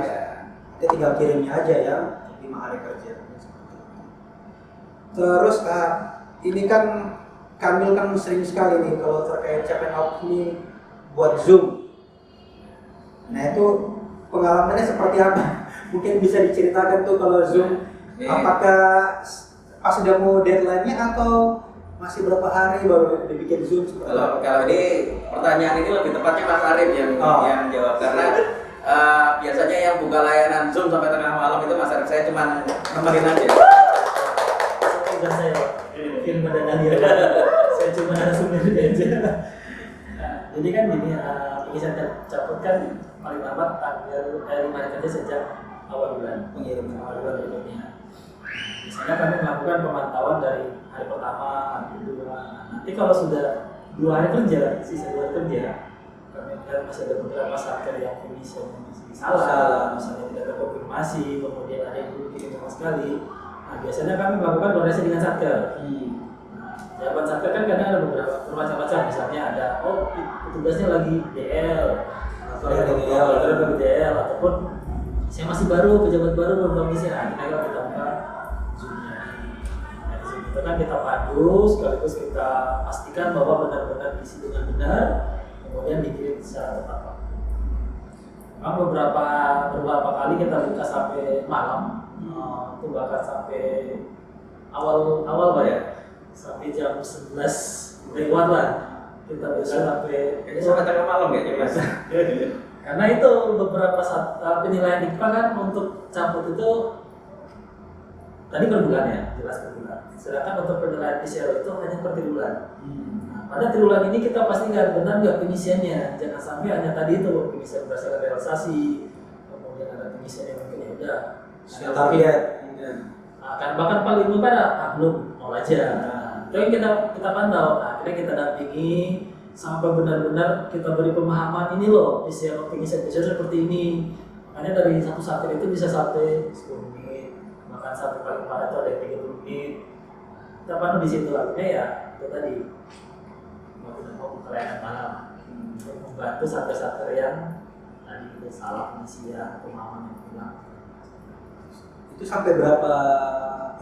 [SPEAKER 3] Kita tinggal kirimnya aja ya 5 hari kerja. Terus ini kan Kamil kan sering sekali nih kalau terkait capaian output ini buat Zoom. Nah itu pengalamannya seperti apa? Mungkin bisa diceritakan tuh kalau Zoom, apakah pas sudah mau deadline-nya atau masih berapa hari baru dibikin Zoom?
[SPEAKER 1] Kalau ini pertanyaan ini lebih tepatnya Mas Arif yang jawab, karena biasanya yang buka layanan Zoom sampai tengah malam itu Mas Arif, saya cuma nemenin aja.
[SPEAKER 5] Saya film pada Daniel, saya cuma narasumber aja. Jadi kan ini pengisian caput kan paling lambat tanggal 5 hari kerja sejak awal bulan awal bulan berikutnya. Misalnya kami melakukan pemantauan dari hari pertama, hari kedua. Nanti kalau sudah 2 hari kerja, sisa 2 hari kerja, kami melihat masih ada beberapa satker yang pengisian masih salah, misalnya tidak terkonfirmasi, kemudian ada yang belum kirim sama sekali. Nah, biasanya kami melakukan koordinasi dengan satker. Jawaban satker kan kadang ada beberapa bermacam-macam, misalnya ada petugasnya lagi DL atau ada DL ataupun saya masih baru, pejabat baru belum komisi, nah kita buka Zoom-nya. Nah, di Zoom itu kan kita pandu sekaligus kita pastikan bahwa benar-benar diisi dengan benar, kemudian dikirim secara tepat waktu. Memang beberapa kali kita buka sampai malam, itu bahkan sampai awal Pak ya, sampai jam 11 lewat lah kita bisa sampai
[SPEAKER 1] Kayaknya sampai tengah malam kayaknya Mas.
[SPEAKER 5] karena itu beberapa penilaian IPA kan untuk cabut itu tadi per bulan ya, jelas per bulan. Sedangkan untuk penilaian PCR itu hanya per triwulan. Nah, pada triwulan ini kita pasti nggak benar nggak pengisiannya. Jangan sampai hanya tadi itu pengisian berdasarkan realisasi, kemudian ada pengisian yang mungkin ya udah
[SPEAKER 3] Ada target.
[SPEAKER 5] Nah, kan bahkan paling lupa belum nol aja. Nah, itu yang kita pantau. Nah, akhirnya kita dampingi sampai benar-benar kita beri pemahaman ini loh PCR pengisian seperti ini. Makanya dari satu satir itu bisa sampai 10 menit, bahkan sampai paling parah itu ada yang 30 menit. Kita pandu di situ akhirnya ya itu tadi mau tidak mau pelayanan malam untuk membantu satir-satir yang tadi itu salah pengisian pemahaman yang kurang.
[SPEAKER 3] Itu sampai berapa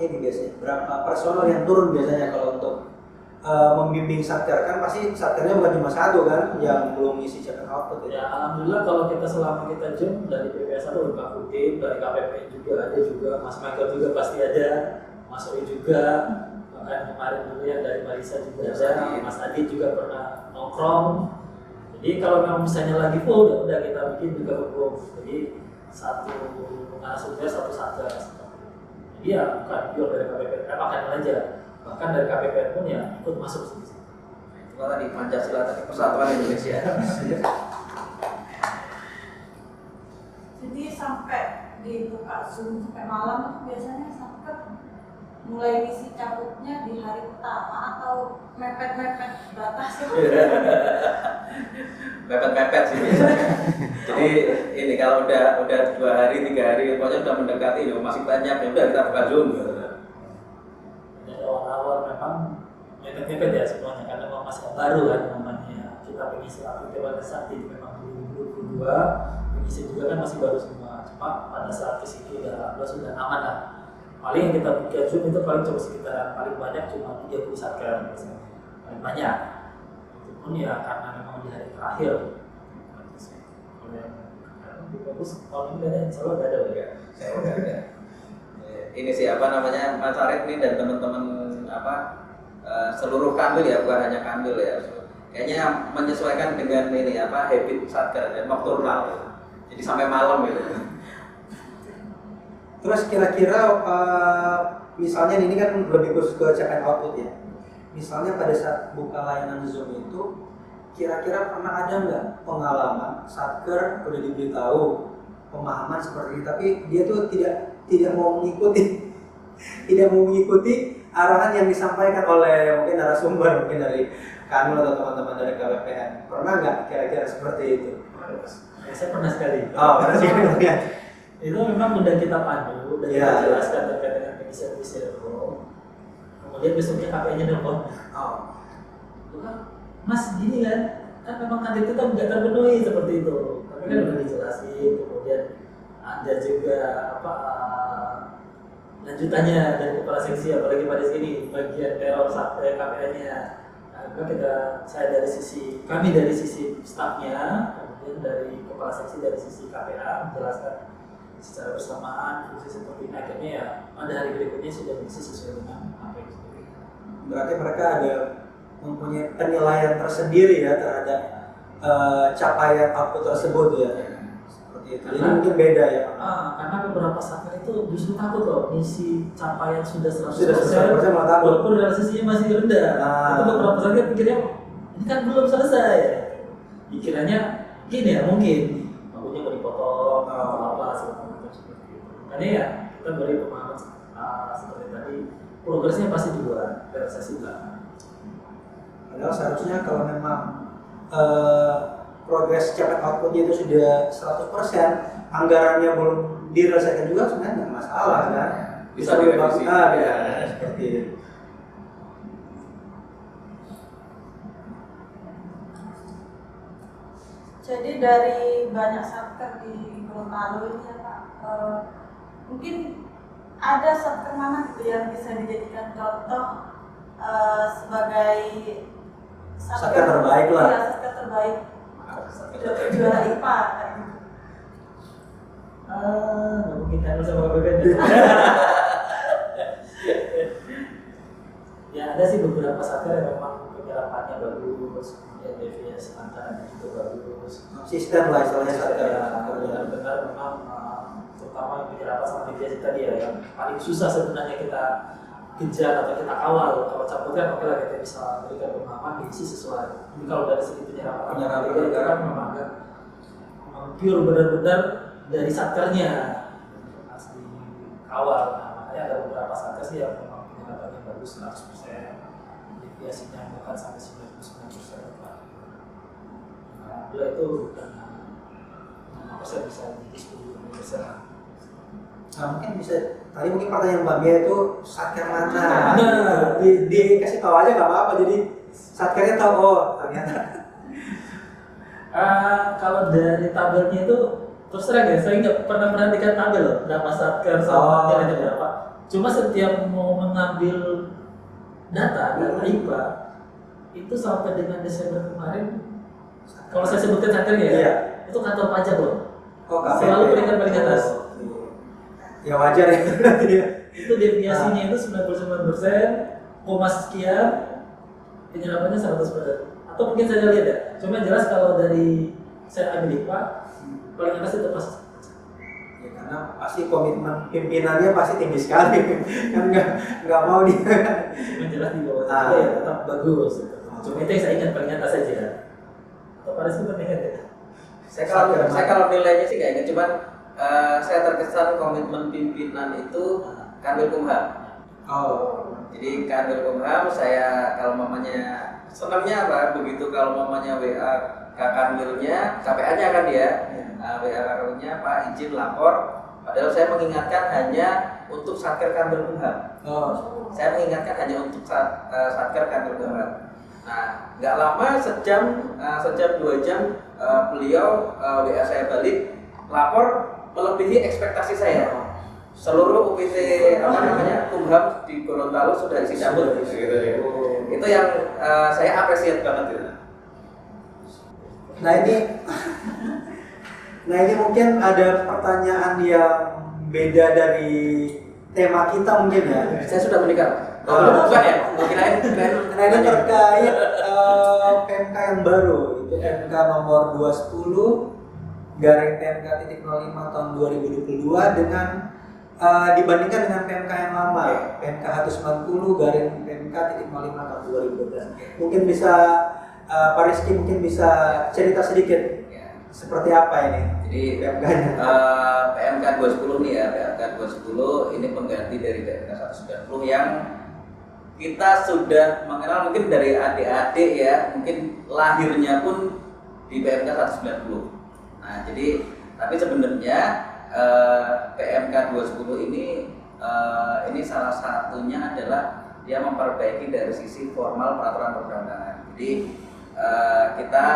[SPEAKER 3] ini biasanya? Berapa personal yang turun biasanya kalau untuk membimbing satker? Kan pasti satkernya bukan cuma satu kan yang belum ngisi check and output
[SPEAKER 5] Ya alhamdulillah kalau kita selama kita join dari PPS ada Pak Kutim, dari KPPN juga ada juga, Mas Michael juga pasti ada, Mas Oi juga, bahkan kemarin dulu yang dari Marisa juga ada, Mas Adit juga pernah nongkrong. Jadi kalau memang misalnya lagi full ya udah kita bikin juga full. Jadi satu narasumber satu satker. Jadi ya bukan pure dari KPPN, bahkan aja. Bahkan dari KPPN pun ya ikut masuk sini.
[SPEAKER 1] Itu tadi Pancasila tadi Persatuan Indonesia.
[SPEAKER 4] Jadi sampai dibuka Zoom sampai malam itu biasanya sampai mulai ngisi cabutnya di hari pertama atau mepet-mepet batas itu.
[SPEAKER 1] Pepet-pepet sih biasanya. Jadi ini kalau udah 2 hari 3 hari pokoknya udah mendekati ya masih banyak ya udah kita buka Zoom gitu.
[SPEAKER 5] Dari awal-awal memang mepet-mepet ya semuanya karena memang masih baru kan namanya kita pengisi aktif pada saat itu memang 2022 pengisi juga kan masih baru semua. Cuma pada saat ke situ udah aman lah. Paling yang kita buka Zoom itu paling cuma sekitar paling banyak cuma 30 satker biasanya paling banyak. Itu pun ya karena memang di hari terakhir. Kalau yang lebih bagus tahun ini ada insya Allah ada ya.
[SPEAKER 1] Ini sih apa namanya Mas Arif nih dan teman-teman seluruh kandil ya bukan hanya kandil ya. Kayaknya menyesuaikan dengan ini habit satker dan nocturnal. Jadi sampai malam gitu.
[SPEAKER 3] Terus kira-kira misalnya ini kan lebih khusus ke check and output ya. Misalnya pada saat buka layanan Zoom itu, kira-kira pernah ada nggak pengalaman satker udah diberitahu pemahaman seperti ini, tapi dia tuh tidak mau mengikuti arahan yang disampaikan oleh mungkin narasumber, mungkin dari Kanul atau teman-teman dari KPPN. Pernah nggak kira-kira seperti itu?
[SPEAKER 5] Ya, saya pernah sekali.
[SPEAKER 3] Oh, pernah sekali.
[SPEAKER 5] Itu memang udah kita pandu, udah kita jelaskan terkait dengan pengisian kemudian besoknya KPI-nya nelfon. Mas gini kan memang kan itu kan nggak terpenuhi seperti itu. Tapi kan udah dijelasin, kemudian ada juga lanjutannya dari kepala seksi, apalagi pada sini bagian teror sampai KPI-nya. Saya dari sisi stafnya, kemudian dari kepala seksi dari sisi KPA menjelaskan secara bersamaan fungsi seperti ini, akhirnya ya pada hari berikutnya sudah bisa sesuai dengan apa yang seperti itu.
[SPEAKER 3] Berarti mereka ada mempunyai penilaian tersendiri ya terhadap capaian output tersebut ya. Seperti itu. Jadi mungkin beda ya.
[SPEAKER 5] Karena beberapa satker itu justru takut loh ngisi capaian sudah 100%,
[SPEAKER 3] malah takut.
[SPEAKER 5] walaupun realisasinya masih rendah. Itu beberapa satker pikirnya ini kan belum selesai. Pikirannya gini ya mungkin rambutnya mau dipotong atau apa seperti itu. Makanya ya kita beri pemahaman seperti tadi progresnya pasti di luar realisasi belakang.
[SPEAKER 3] Padahal seharusnya kalau memang progres cepat outputnya itu sudah 100%, anggarannya belum direalisasikan juga sebenarnya nggak masalah kan?
[SPEAKER 1] Bisa direvisi.
[SPEAKER 3] Seperti itu.
[SPEAKER 4] Jadi dari banyak satker di Gorontalo ini ya Pak, mungkin ada satker mana gitu yang bisa dijadikan contoh sebagai
[SPEAKER 3] Satker terbaik lah.
[SPEAKER 4] Iya, satker terbaik. Juara IPA kayak gitu.
[SPEAKER 5] Nggak mungkin handle sama KPPN. Ya ada sih beberapa satker yang memang punya penyerapannya bagus, kemudian deviasi antaranya juga bagus.
[SPEAKER 3] Konsisten lah istilahnya satker.
[SPEAKER 5] Benar-benar memang terutama yang penyerapan sama deviasi tadi ya, yang paling susah sebenarnya kita kejar atau kita kawal. Kalau cabut kan oke lah kita bisa berikan pemahaman diisi sesuai. Tapi kalau dari segi penyerapan itu kan memang pure benar-benar dari satkernya harus dikawal. Nah, makanya ada beberapa satker sih yang memang penyerapannya bagus 100%, deviasinya bahkan sampai 99%. Nah, itu bukan 5% bisa jadi 10%.
[SPEAKER 3] Nah, mungkin bisa tadi mungkin pertanyaan Mbak Mia itu satker mana? Dikasih tahu aja nggak apa-apa, jadi satkernya tahu ternyata.
[SPEAKER 5] Kalau dari tabelnya itu terus terang ya, saya nggak pernah perhatikan tabel loh, berapa satker sama nilainya berapa. Cuma setiap mau mengambil data IPA itu sampai dengan Desember kemarin, kalau saya sebutkan satkernya ya, itu kantor pajak loh. Selalu peringkat paling atas.
[SPEAKER 3] Ya wajar ya.
[SPEAKER 5] Itu deviasinya itu 99%, koma sekian, penyerapannya 100%. Atau mungkin saya lihat ya, cuma jelas kalau dari saya ambil IPA, paling atas itu pas.
[SPEAKER 3] Ya, karena pasti komitmen pimpinannya pasti tinggi sekali. Kan nggak mau dia.
[SPEAKER 5] Cuma jelas di bawah itu ya tetap bagus. Cuma itu yang saya ingat paling atas saja. Atau Paris itu pernah ingat ya?
[SPEAKER 1] Saya kalau nilainya sih nggak ingat, cuman saya terkesan komitmen pimpinan itu Kanwil Kumham. Jadi Kanwil Kumham saya kalau mamanya senangnya apa? Begitu kalau mamanya WA Kanwilnya, KPA-nya kan dia, WA Kanwilnya Pak izin lapor. Padahal saya mengingatkan hanya untuk satker Kanwil Kumham. Saya mengingatkan hanya untuk satker Kanwil Kumham. Nah, nggak lama sejam 2 jam beliau WA saya balik lapor melebihi ekspektasi saya. Seluruh UPT Kumham di Gorontalo sudah isi cabut gitu. Itu yang saya apresiat banget gitu.
[SPEAKER 3] Nah ini mungkin ada pertanyaan yang beda dari tema kita mungkin ya.
[SPEAKER 1] Saya sudah menikah. Bukan ya? Kirain.
[SPEAKER 3] Nah ini terkait PMK yang baru, itu PMK nomor 210 garing PMK .05 tahun 2022 dengan dibandingkan dengan PMK yang lama, PMK 190 garing PMK .05 tahun 2012. Mungkin bisa Pak Rizky mungkin bisa cerita sedikit seperti apa ini? Jadi PMK-nya.
[SPEAKER 1] PMK 210 nih ya, PMK 210 ini pengganti dari PMK 190 yang kita sudah mengenal mungkin dari adik-adik ya, mungkin lahirnya pun di PMK 190. Nah, jadi tapi sebenarnya PMK 210 ini salah satunya adalah dia memperbaiki dari sisi formal peraturan perundang-undangan. Jadi kita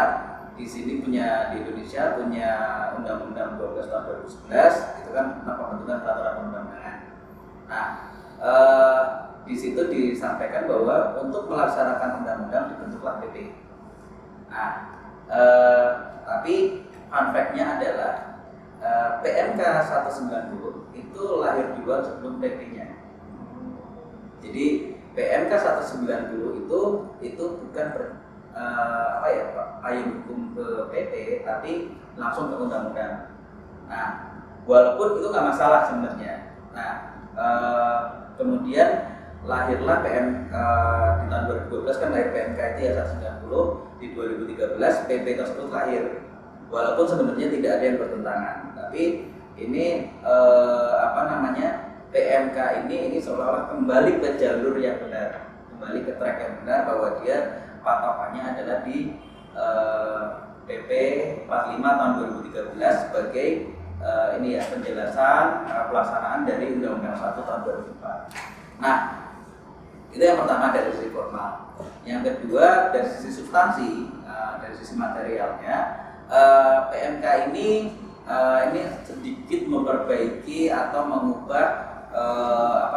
[SPEAKER 1] di sini di Indonesia punya Undang-Undang 12 tahun 2011 itu kan tentang pembentukan peraturan perundang-undangan. Nah, di situ disampaikan bahwa untuk melaksanakan undang-undang dibentuklah PP. Nah, tapi fun fact-nya adalah PMK 190 itu lahir duluan sebelum PP-nya. Jadi PMK 190 itu bukan payung hukum ke PP, tapi langsung ke undang-undang. Nah, walaupun itu nggak masalah sebenarnya. Nah, kemudian lahirlah di tahun 2012 kan lahir PMK itu ya 190, di 2013 PP tersebut lahir. Walaupun sebenarnya tidak ada yang bertentangan, tapi ini PMK ini seolah-olah kembali ke jalur yang benar, kembali ke track yang benar bahwa dia patokannya adalah di PP 45 tahun 2013 sebagai penjelasan pelaksanaan dari Undang-Undang 1 tahun 2004. Nah, itu yang pertama dari sisi formal. Yang kedua dari sisi substansi, dari sisi materialnya. PMK ini sedikit memperbaiki atau mengubah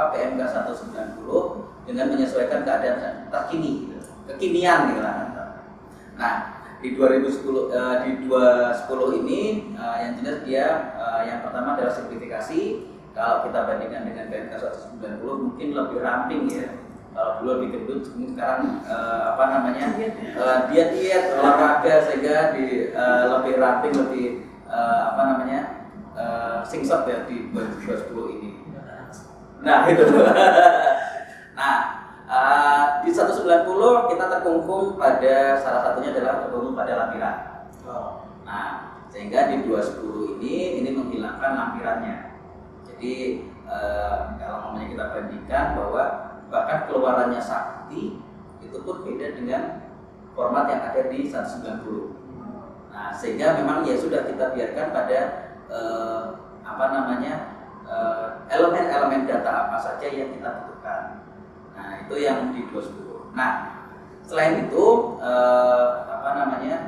[SPEAKER 1] PMK 190 dengan menyesuaikan keadaan terkini, kekinian gitu lah. Nah, di 2010 ini yang jelas dia yang pertama adalah simplifikasi. Kalau kita bandingkan dengan PMK 190 mungkin lebih ramping ya, Kalau dulu lebih gendut, sekarang diet olahraga sehingga lebih ramping, lebih singset ya di 2010 ini. Nah itu. Nah di 190 kita terkungkung pada salah satunya adalah terkungkung pada lampiran. Nah sehingga di 210 ini menghilangkan lampirannya. Jadi kalau namanya kita bandingkan bahwa bahkan keluarannya sakti itu pun beda dengan format yang ada di 190. Nah sehingga memang ya sudah kita biarkan pada elemen-elemen data apa saja yang kita butuhkan. Nah itu yang di 210. Nah selain itu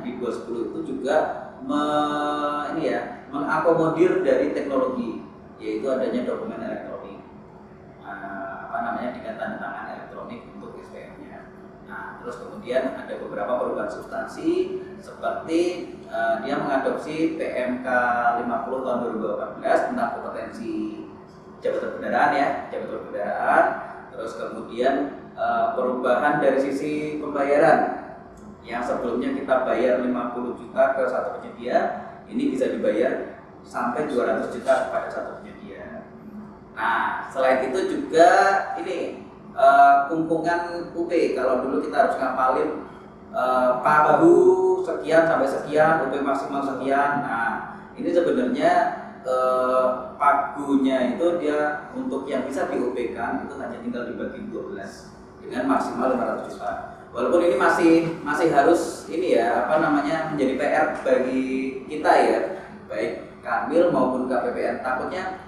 [SPEAKER 1] di 210 itu juga mengakomodir dari teknologi, yaitu adanya dokumen elektronik, dengan tanda tangan elektronik untuk SPM-nya. Nah terus kemudian ada beberapa perubahan substansi seperti dia mengadopsi PMK 50 tahun 2018 tentang kompetensi jabatan kendaraan. Terus kemudian perubahan dari sisi pembayaran yang sebelumnya kita bayar 50 juta ke satu penyedia, ini bisa dibayar sampai 200 juta kepada satu penyedia. Nah selain itu juga ini kumpungan UP. Kalau dulu kita harus ngapalin pagu sekian sampai sekian, UP maksimal sekian. Nah ini sebenarnya pagunya itu dia untuk yang bisa di-UP-kan itu hanya tinggal dibagi 12 dengan maksimal 500 juta. Walaupun ini masih harus menjadi PR bagi kita ya, baik Kanwil maupun KPPN. Takutnya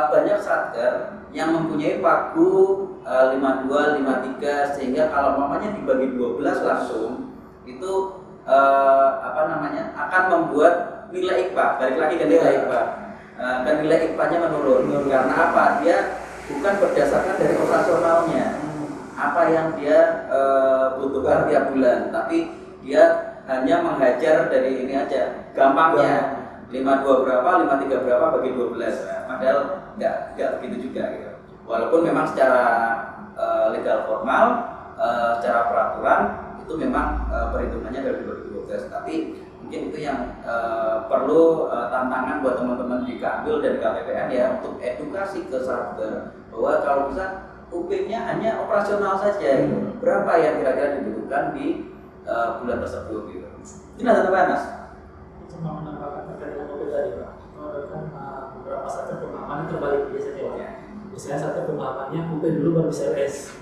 [SPEAKER 1] banyak satker yang mempunyai pagu 52, 53 sehingga kalau mamanya dibagi 12 langsung itu akan membuat nilai IPA, balik lagi ke nilai IPA, dan nilai IPA-nya menurun. Karena apa? Dia bukan berdasarkan dari operasionalnya, apa yang dia butuhkan tiap bulan, tapi dia hanya menghajar dari ini aja, gampangnya 52 berapa, 53 berapa bagi 12, padahal nggak begitu juga gitu. Walaupun memang secara legal formal, secara peraturan itu memang perhitungannya dari 2012, tapi mungkin itu yang perlu tantangan buat teman-teman di Kanwil dan KPPN ya, untuk edukasi ke satker bahwa kalau bisa UP-nya hanya operasional saja, berapa yang kira-kira dibutuhkan di bulan tersebut gitu. Ini ada tambahan Mas?
[SPEAKER 5] Cuma menambahkan terkait dengan UP tadi Pak, itu kan beberapa satker pemahaman terbalik biasanya Pak. Biasanya satker pemahamannya UP dulu baru bisa LS.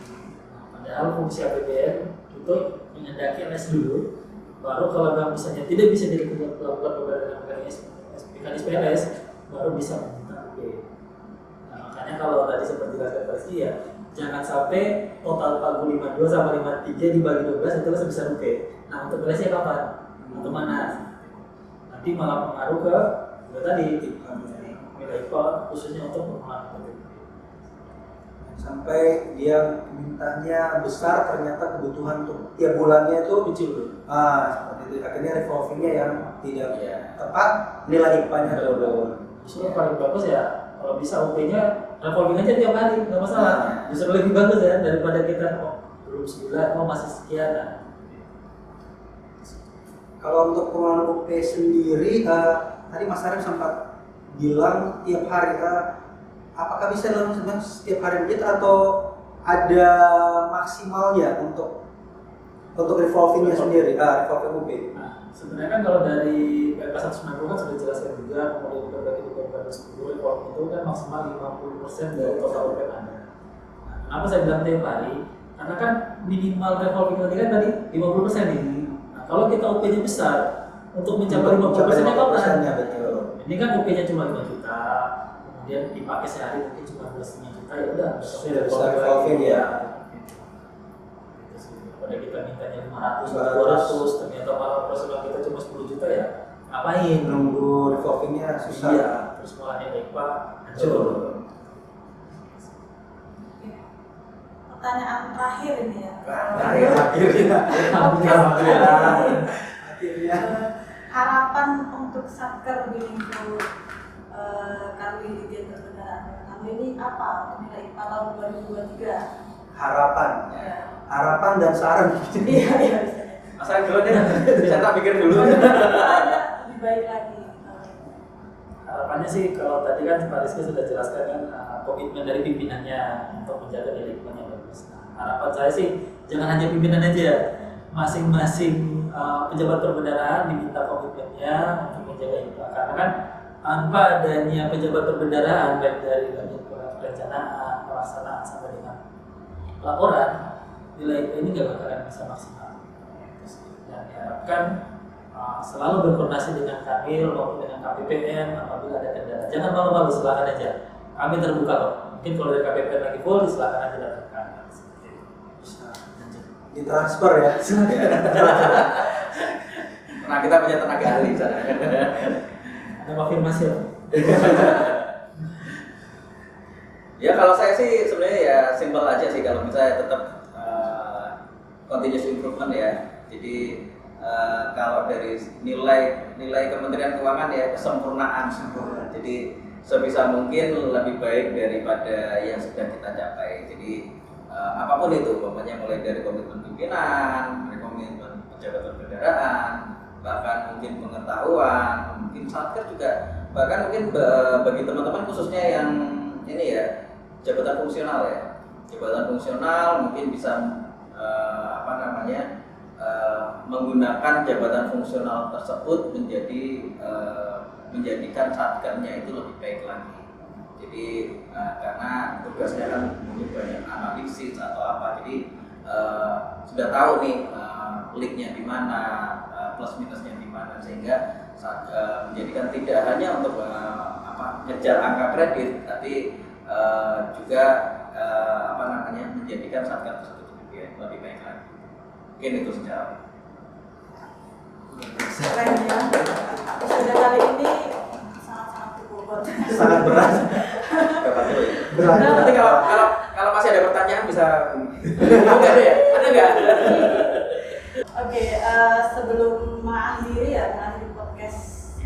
[SPEAKER 5] Padahal fungsi APBN itu mengendaki LS dulu, baru kalau misalnya tidak bisa jadi melakukan pembayaran mekanisme LS, baru bisa meminta UP. Nah, makanya kalau tadi seperti kata Pasti ya, jangan sampai total pagu 52 sama 53 dibagi 12 itu sebesar UP. Nah untuk LS-nya kapan? Untuk mana? Nanti malah pengaruh ke nilai IPA khususnya untuk pemahaman.
[SPEAKER 3] Sampai dia mintanya besar, ternyata kebutuhan untuk tiap bulannya itu
[SPEAKER 5] kecil.
[SPEAKER 3] Seperti itu. Akhirnya revolvingnya yang tidak tepat, nilai IPA-nya turun.
[SPEAKER 5] Justru paling bagus ya kalau bisa UP-nya revolving aja tiap hari, nggak masalah. Justru lebih bagus ya daripada kita belum sebulan masih sekian.
[SPEAKER 3] Kalau untuk pengelolaan UP sendiri, tadi Mas Arif sempat bilang tiap hari. Apakah bisa dilakukan setiap hari begitu atau ada maksimalnya untuk revolvingnya sendiri, revolving UP?
[SPEAKER 5] Nah, sebenarnya kan kalau dari PK 190 kan sudah dijelaskan juga, kemudian kita bagi di PK 10 revolving itu kan maksimal 50% dari total UP yang ada. Nah, kenapa saya bilang tiap hari? Karena kan minimal revolving tadi 50% nih. Nah, kalau kita UP-nya besar, untuk mencapai 50%-nya kapan? Ini kan UP-nya cuma 5 juta. Kemudian dipakai sehari mungkin cuma 2,5 juta, ya udah
[SPEAKER 3] sudah bisa revolving ya.
[SPEAKER 5] Pada kita mintanya 500, 200, ternyata malah operasional kita cuma 10 juta ya, ngapain?
[SPEAKER 3] Nunggu revolvingnya susah.
[SPEAKER 5] Iya, terus malah nilai IPA hancur.
[SPEAKER 4] Pertanyaan terakhir ini ya.
[SPEAKER 3] Akhirnya.
[SPEAKER 4] Harapan untuk satker di lingkup Kanwil Dirjen Perkendaraan kamu ini apa untuk nilai IPA tahun 2023?
[SPEAKER 3] harapan.
[SPEAKER 1] Ya.
[SPEAKER 3] Harapan dan saran.
[SPEAKER 4] Iya, iya.
[SPEAKER 1] Asal dulu deh, saya tak pikir dulu.
[SPEAKER 4] Lebih baik lagi.
[SPEAKER 5] Harapannya sih kalau tadi kan Pak Rizky sudah jelaskan kan komitmen dari pimpinannya untuk menjaga lingkungan yang bagus. Nah, harapan saya sih jangan hanya pimpinan aja, masing-masing pejabat perbendaharaan diminta komitmennya untuk menjaga itu. Karena kan tanpa adanya pejabat perbendaharaan baik dari bagian perencanaan, pelaksanaan sampai dengan laporan, nilai ini nggak bakalan bisa maksimal. Dan diharapkan selalu berkoordinasi dengan Kanwil maupun dengan KPPN apabila ada kendala. Jangan malu-malu, silakan aja. Kami terbuka kok. Mungkin kalau dari KPPN lagi full, silakan aja datang ke kami.
[SPEAKER 3] Bisa ditransfer ya.
[SPEAKER 1] Nah, kita punya tenaga ahli di sana.
[SPEAKER 5] Ada afirmasi ya?
[SPEAKER 1] Ya kalau saya sih sebenarnya ya simpel aja sih kalau misalnya tetap continuous improvement ya. Jadi kalau dari nilai Kementerian Keuangan ya kesempurnaan. Jadi sebisa mungkin lebih baik daripada yang sudah kita capai. Jadi apapun itu, pokoknya mulai dari komitmen pimpinan, dari komitmen pejabat perbendaharaan, bahkan mungkin pengetahuan, mungkin satker juga, bahkan mungkin bagi teman-teman khususnya yang ini ya jabatan fungsional ya, jabatan fungsional mungkin bisa menggunakan jabatan fungsional tersebut menjadikan satkernya itu lebih baik lagi. Jadi karena tugasnya kan mungkin banyak analisis atau apa, jadi sudah tahu nih leaknya di mana, plus minusnya di mana, sehingga menjadikan tidak hanya untuk ngejar angka kredit, tapi juga menjadikan satker tersebut lebih baik lagi. Mungkin itu secara
[SPEAKER 4] Keren ya. Sudah kali ini sangat-sangat berbobot.
[SPEAKER 3] Sangat berat.
[SPEAKER 1] Bapak dulu ya.
[SPEAKER 3] Berat.
[SPEAKER 1] Nanti kalau masih ada pertanyaan bisa. Enggak ada ya? Ada nggak?
[SPEAKER 4] Oke, sebelum mengakhiri podcast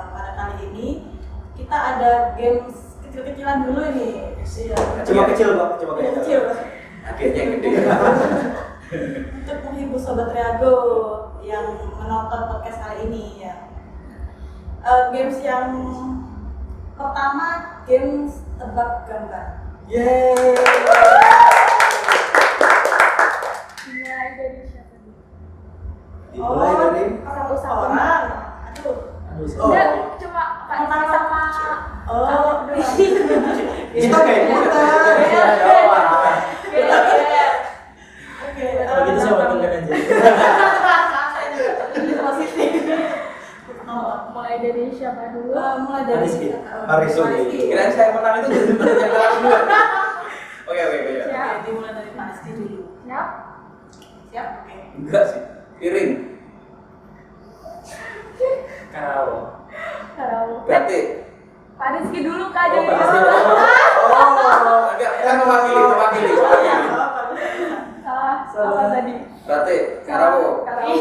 [SPEAKER 4] pada kali ini, kita ada games kecil-kecilan dulu ini. Iya.
[SPEAKER 3] Coba kecil, Pak. Coba
[SPEAKER 4] Kecil.
[SPEAKER 1] Akhirnya yang gede.
[SPEAKER 4] Untuk menghibur sobat Triago yang menonton podcast kali ini ya. Games yang pertama, games tebak gambar.
[SPEAKER 3] Yeay.
[SPEAKER 2] Mulai dari siapa nih?
[SPEAKER 3] Dimulai dari
[SPEAKER 4] orang. Aduh.
[SPEAKER 5] Aduh, saya
[SPEAKER 2] Enggak, cuma Pak Rizky sama
[SPEAKER 4] Oh,
[SPEAKER 3] kita kayak kita.
[SPEAKER 4] Oke.
[SPEAKER 5] kalau gitu saya wakilkan aja.
[SPEAKER 4] Saya juga lebih positif.
[SPEAKER 2] mulai dari siapa dulu?
[SPEAKER 4] Mulai dari
[SPEAKER 5] Rizky.
[SPEAKER 3] Rizky.
[SPEAKER 1] Kirain saya menang itu jadi yang kelas 2. Oke.
[SPEAKER 2] Siap.
[SPEAKER 4] Oke, dimulai dari Pak Rizky dulu.
[SPEAKER 2] Siap.
[SPEAKER 4] Siap? Oke.
[SPEAKER 1] Enggak sih. Piring.
[SPEAKER 5] Karao.
[SPEAKER 2] Kalau
[SPEAKER 1] Berarti
[SPEAKER 2] Pak Rizky dulu Kak,
[SPEAKER 5] Oh,
[SPEAKER 2] jadi
[SPEAKER 5] Pak Rizky.
[SPEAKER 1] enggak kan mewakili.
[SPEAKER 2] salah apa tadi?
[SPEAKER 1] Berarti Karawo.
[SPEAKER 2] Karawo.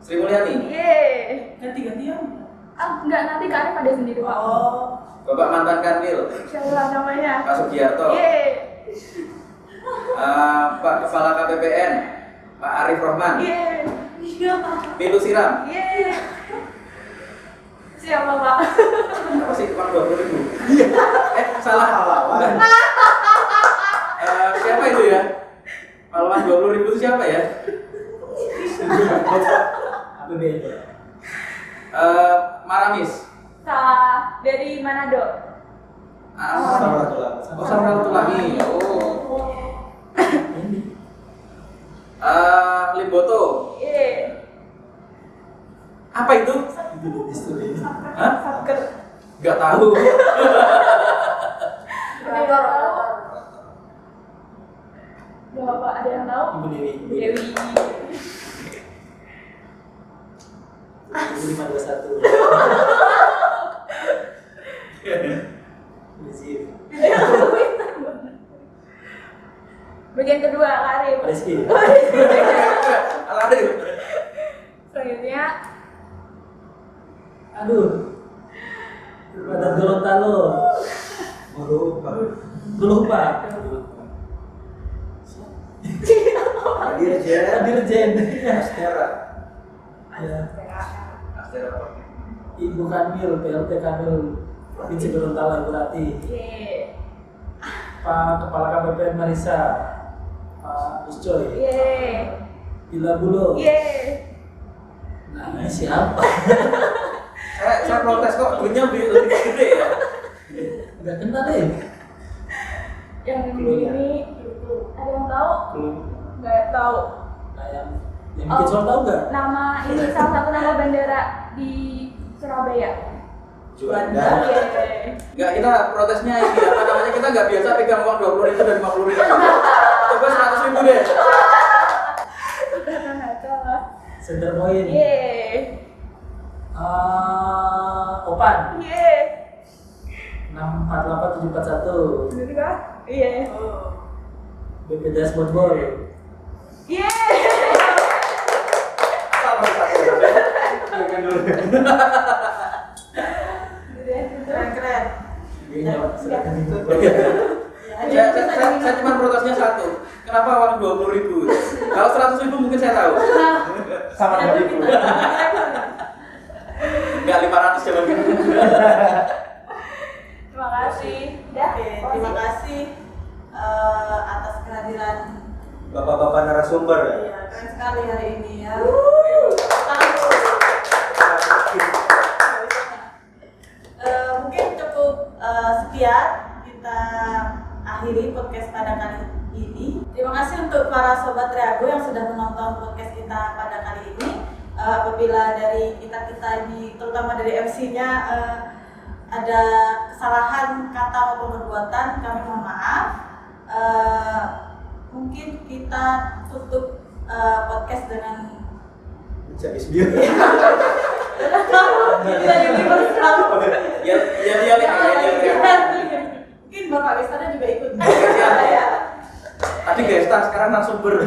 [SPEAKER 1] Sri Mulyani.
[SPEAKER 2] Yeay.
[SPEAKER 4] Ganti-gantian.
[SPEAKER 2] Enggak, nanti Kak Arif ada sendiri Pak.
[SPEAKER 4] Oh.
[SPEAKER 1] Bapak mantan Kanwil.
[SPEAKER 2] Siapa namanya?
[SPEAKER 1] Pak Sugiarto.
[SPEAKER 2] Yeay.
[SPEAKER 1] Pak Kepala KPPN. Pak Arif Rohman.
[SPEAKER 2] Yeay.
[SPEAKER 1] Pilu Siram.
[SPEAKER 2] Yeay. Siapa Pak?
[SPEAKER 1] Apa sih uang 20.000? Salah.
[SPEAKER 3] Pahlawan.
[SPEAKER 1] Siapa itu ya? Pahlawan 20.000 itu siapa ya?
[SPEAKER 5] APBN.
[SPEAKER 1] Maramis.
[SPEAKER 2] Salah. Dari Manado.
[SPEAKER 3] Samratulangi.
[SPEAKER 1] Oh, Samratulangi. Oh. Limboto.
[SPEAKER 2] Yeay.
[SPEAKER 1] Apa itu?
[SPEAKER 5] Itu di studi.
[SPEAKER 1] Hah?
[SPEAKER 2] Satker.
[SPEAKER 1] Gak tahu.
[SPEAKER 2] Motor. Bapak ada yang tahu?
[SPEAKER 5] Ibu Dewi.
[SPEAKER 2] Dewi.
[SPEAKER 5] 521. Izin.
[SPEAKER 2] Bagian kedua, Kak Arif.
[SPEAKER 5] Pak Rizky.
[SPEAKER 1] Aladin.
[SPEAKER 2] Selanjutnya,
[SPEAKER 5] Aduh. Badan Gorontalo.
[SPEAKER 3] Lupa.
[SPEAKER 5] lupa. Dirjen.
[SPEAKER 3] Astera.
[SPEAKER 5] Ya.
[SPEAKER 1] Astera apa?
[SPEAKER 5] Ibu Kanwil, PLT Kanwil Provinsi Gorontalo Ibu Rati.
[SPEAKER 2] Ye.
[SPEAKER 5] Pak Kepala KPPN Marisa, Pak Uscoy,
[SPEAKER 2] Ye.
[SPEAKER 5] Bila Bulo.
[SPEAKER 2] Ye.
[SPEAKER 5] Nah, ini siapa?
[SPEAKER 1] Saya protes kok duitnya lebih gede ya.
[SPEAKER 5] Nggak kenal deh.
[SPEAKER 2] Yang ini ada yang tahu? Nggak tahu.
[SPEAKER 5] Nah, yang bikin soal tahu nggak?
[SPEAKER 2] Nama ini salah satu nama bandara di Surabaya.
[SPEAKER 3] Juanda.
[SPEAKER 2] Ye.
[SPEAKER 1] Enggak, kita protesnya ini apa namanya, kita nggak biasa pegang uang 20.000 dan 50.000. Coba 100.000 deh.
[SPEAKER 2] Udah nggak tahu.
[SPEAKER 5] Center Point.
[SPEAKER 2] Ye.
[SPEAKER 5] Opan.
[SPEAKER 2] Ye.
[SPEAKER 5] 648741.
[SPEAKER 2] Bener kah? Iya.
[SPEAKER 5] BP Dashboard Ball.
[SPEAKER 2] Ye.
[SPEAKER 4] Keren.
[SPEAKER 5] Iya, silakan.
[SPEAKER 1] Saya cuma protesnya satu. Kenapa uang 20.000? Kalau 100.000 mungkin saya tahu.
[SPEAKER 3] Sama 2.000.
[SPEAKER 1] Enggak 500 coba gitu.
[SPEAKER 2] Terima kasih. Dah.
[SPEAKER 4] Oke, terima kasih atas kehadiran.
[SPEAKER 3] Bapak-bapak narasumber.
[SPEAKER 4] Iya, keren sekali hari ini ya. Mungkin cukup sekian kita akhiri podcast pada kali ini. Terima kasih untuk para sobat Triago yang sudah menonton podcast kita pada kali ini. Apabila dari kita ini, terutama dari MC-nya, ada kesalahan kata maupun perbuatan, kami mohon maaf. Mungkin kita tutup podcast dengan
[SPEAKER 3] Jadi sendiri.
[SPEAKER 4] Mungkin Bapak Wisata juga ikut.
[SPEAKER 1] Tadi gestar, sekarang langsung ber.